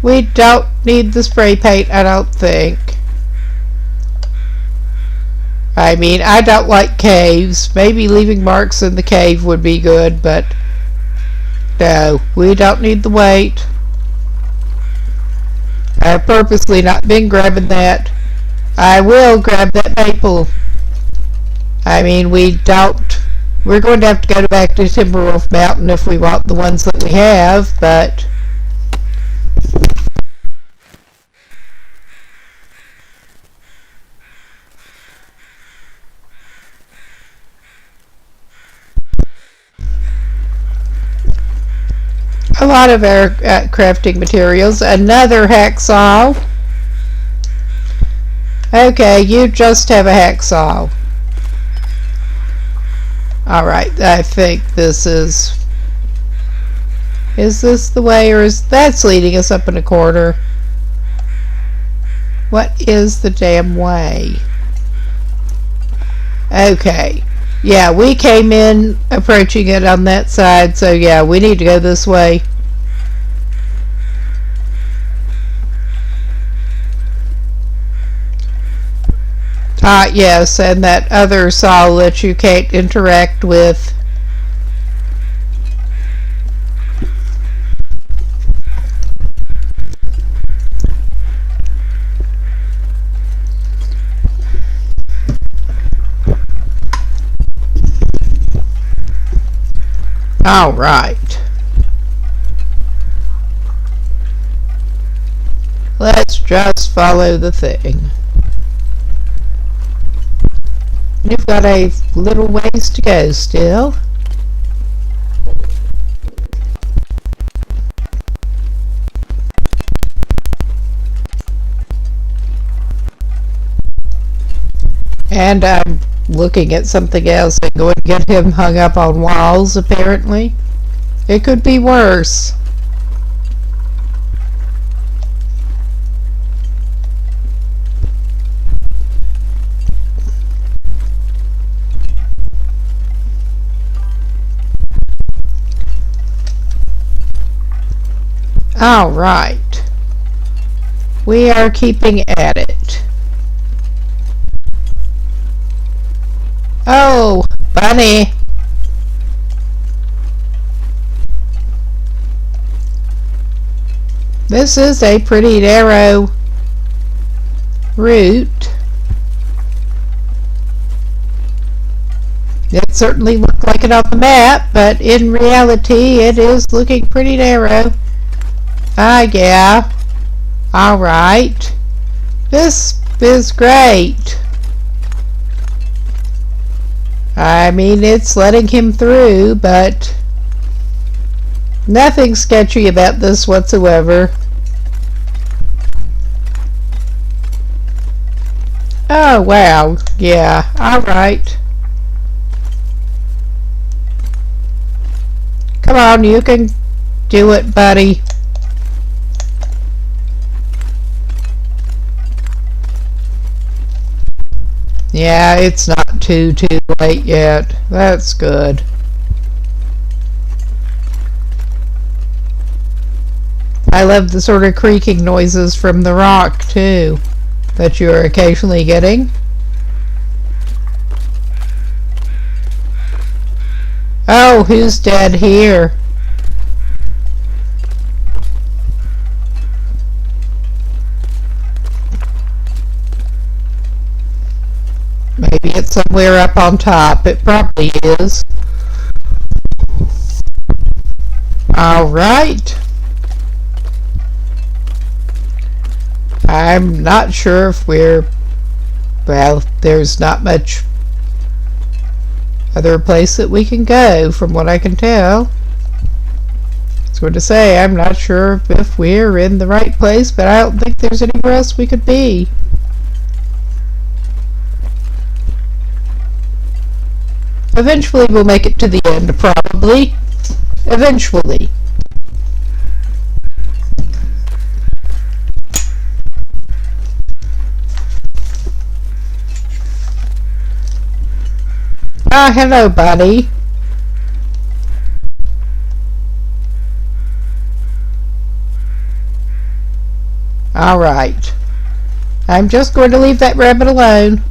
We don't need the spray paint, I don't think. I mean, I don't like caves. Maybe leaving marks in the cave would be good, but no, we don't need the weight. I've purposely not been grabbing that. I will grab that maple. I mean, we're going to have to go back to Timberwolf Mountain if we want the ones that we have, but a lot of our crafting materials. Another hacksaw. Okay, you just have a hacksaw. Alright, I think this is this the way, or is that's leading us up in a corner? What is the damn way? Okay. Yeah, we came in approaching it on that side, so yeah, we need to go this way. Yes, and that other saw that you can't interact with. All right. Let's just follow the thing. You've got a little ways to go still. And I'm looking at something else and going to get him hung up on walls, apparently. It could be worse. All right. We are keeping at it. Oh, bunny. This is a pretty narrow route. It certainly looked like it on the map, but in reality it is looking pretty narrow. Yeah. Alright. This is great. I mean, it's letting him through, but nothing sketchy about this whatsoever. Oh, wow. Yeah, alright. Come on, you can do it, buddy. Yeah, it's not too late yet. That's good. I love the sort of creaking noises from the rock, too, that you're occasionally getting. Oh, who's dead here? Maybe it's somewhere up on top. It probably is. Alright. I'm not sure if we're... Well, there's not much other place that we can go, from what I can tell. It's going to say, I'm not sure if we're in the right place, but I don't think there's anywhere else we could be. Eventually we'll make it to the end, probably. Eventually. Ah, hello, buddy. Alright. I'm just going to leave that rabbit alone.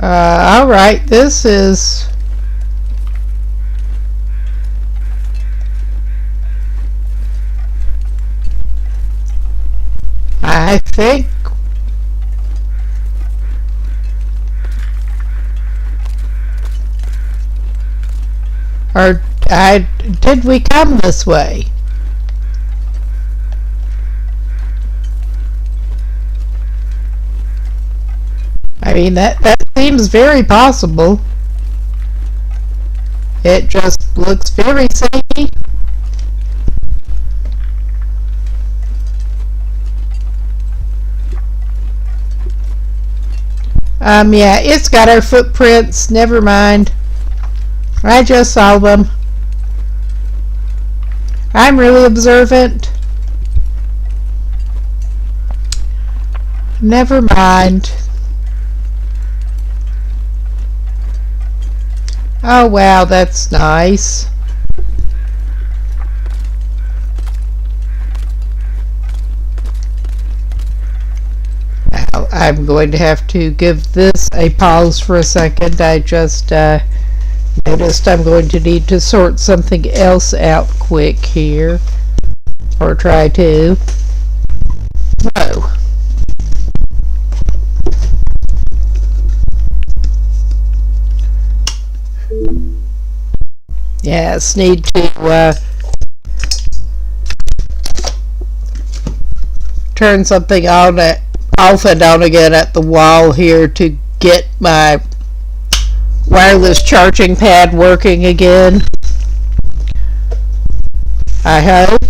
Alright, this is... I think... Or, did we come this way? I mean, that seems very possible. It just looks very samey. Yeah, it's got our footprints. Never mind. I just saw them. I'm really observant. Never mind. Oh wow, that's nice. Now, I'm going to have to give this a pause for a second. I just noticed I'm going to need to sort something else out quick here. Or try to. Oh. Yes, need to turn something on off and on again at the wall here to get my wireless charging pad working again. I hope.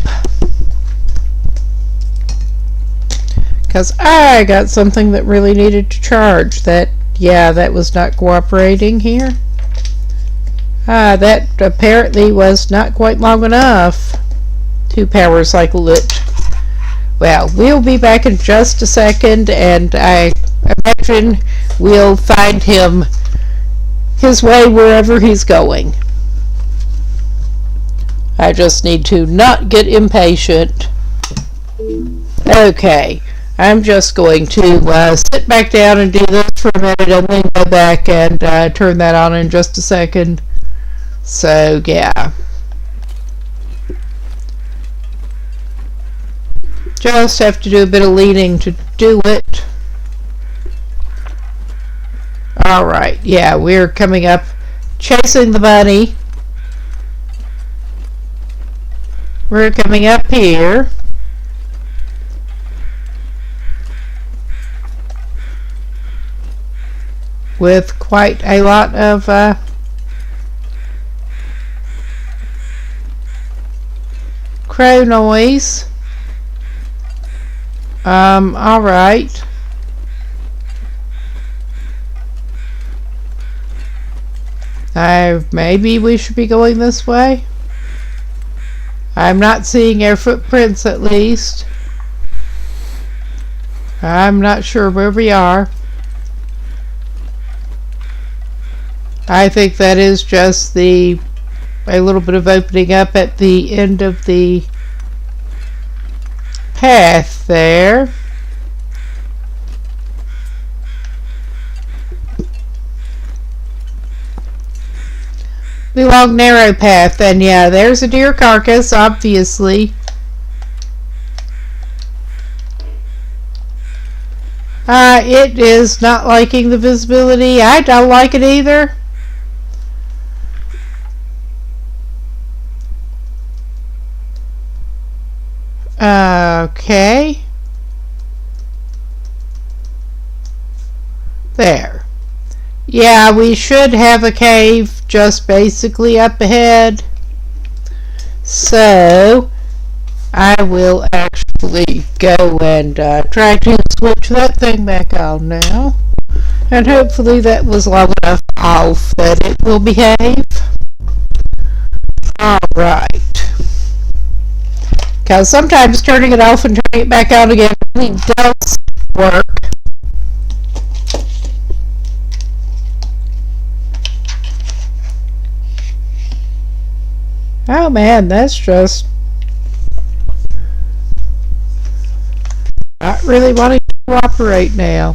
Because I got something that really needed to charge. That was not cooperating here. That apparently was not quite long enough to power cycle it. Well, we'll be back in just a second, and I imagine we'll find him his way wherever he's going. I just need to not get impatient. Okay, I'm just going to sit back down and do this for a minute and then go back and turn that on in just a second. So, yeah. Just have to do a bit of leaning to do it. Alright, yeah, we're coming up, chasing the bunny. We're coming up here. With quite a lot of crow noise. Alright. Maybe we should be going this way. I'm not seeing our footprints, at least. I'm not sure where we are. I think that is just a little bit of opening up at the end of the path there. The long narrow path, and yeah, there's a deer carcass, obviously. It is not liking the visibility. I don't like it either. Okay. There. Yeah, we should have a cave just basically up ahead. So, I will actually go and try to switch that thing back on now. And hopefully that was long enough off that it will behave. Alright. Because sometimes turning it off and turning it back on again really does work. Oh man, that's just not really wanting to cooperate now.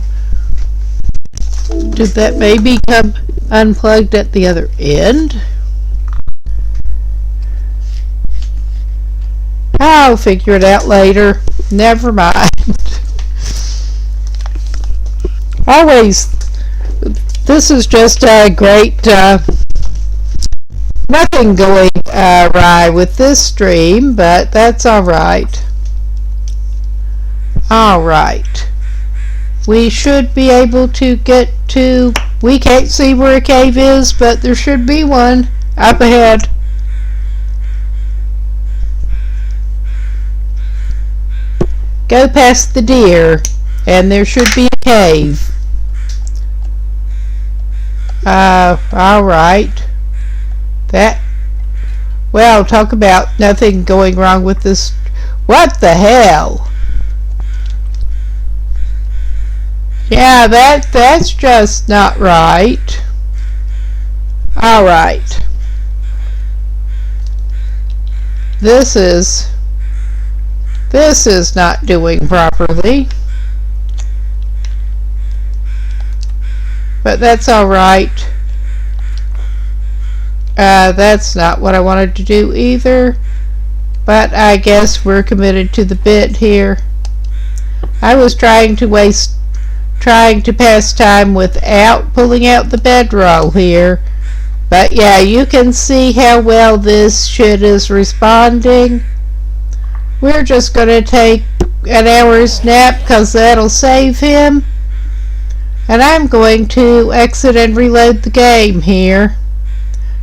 Did that maybe come unplugged at the other end? I'll figure it out later. Never mind. Always, this is just a great nothing going awry with this stream, but that's alright. Alright. We should be able to get to... We can't see where a cave is, but there should be one up ahead. Go past the deer, and there should be a cave. Alright. Well, talk about nothing going wrong with this. What the hell? Yeah, that's just not right. Alright. This is not doing properly. But that's alright. That's not what I wanted to do either. But I guess we're committed to the bit here. I was trying to pass time without pulling out the bedroll here. But yeah, you can see how well this shit is responding. We're just going to take an hour's nap because that'll save him. And I'm going to exit and reload the game here,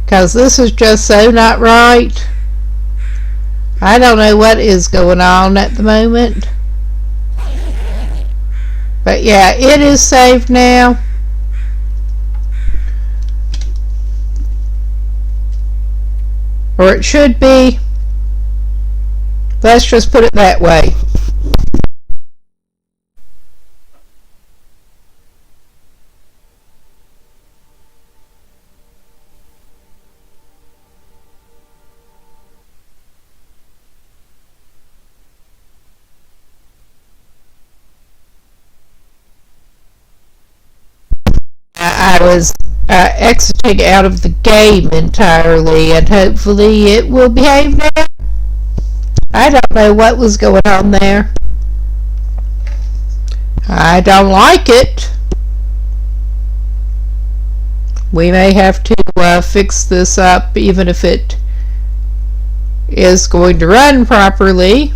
because this is just so not right. I don't know what is going on at the moment. But yeah, it is saved now. Or it should be. Let's just put it that way. I was exiting out of the game entirely, and hopefully it will behave now. I don't know what was going on there. I don't like it. We may have to fix this up, even if it is going to run properly.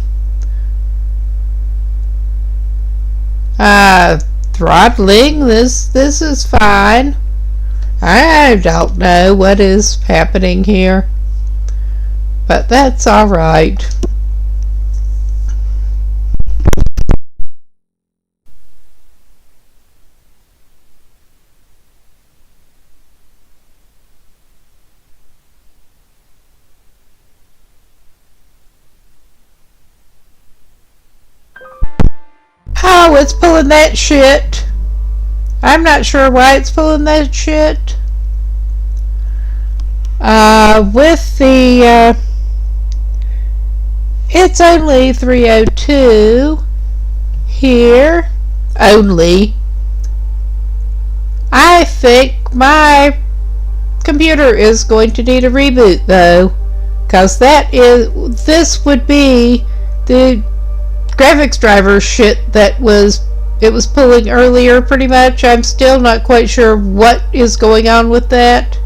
Throttling, this is fine. I don't know what is happening here, but that's alright. Oh, it's pulling that shit. I'm not sure why it's pulling that shit. With the, it's only 3:02 here. Only. I think my computer is going to need a reboot though, because this would be the graphics driver shit that it was pulling earlier pretty much. I'm still not quite sure what is going on with that,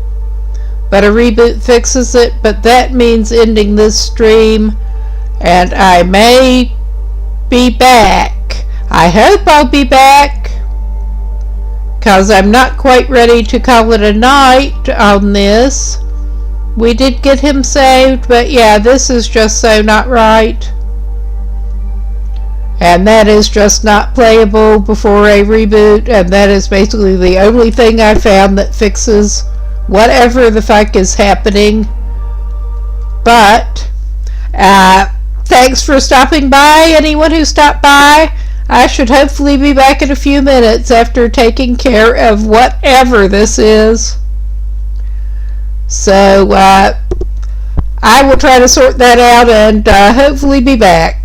but a reboot fixes it. But that means ending this stream, and I may be back. I hope I'll be back, because I'm not quite ready to call it a night on this. We did get him saved, but yeah, this is just so not right. And that is just not playable before a reboot, and that is basically the only thing I found that fixes whatever the fuck is happening. But thanks for stopping by, anyone who stopped by. I should hopefully be back in a few minutes after taking care of whatever this is. So I will try to sort that out and hopefully be back.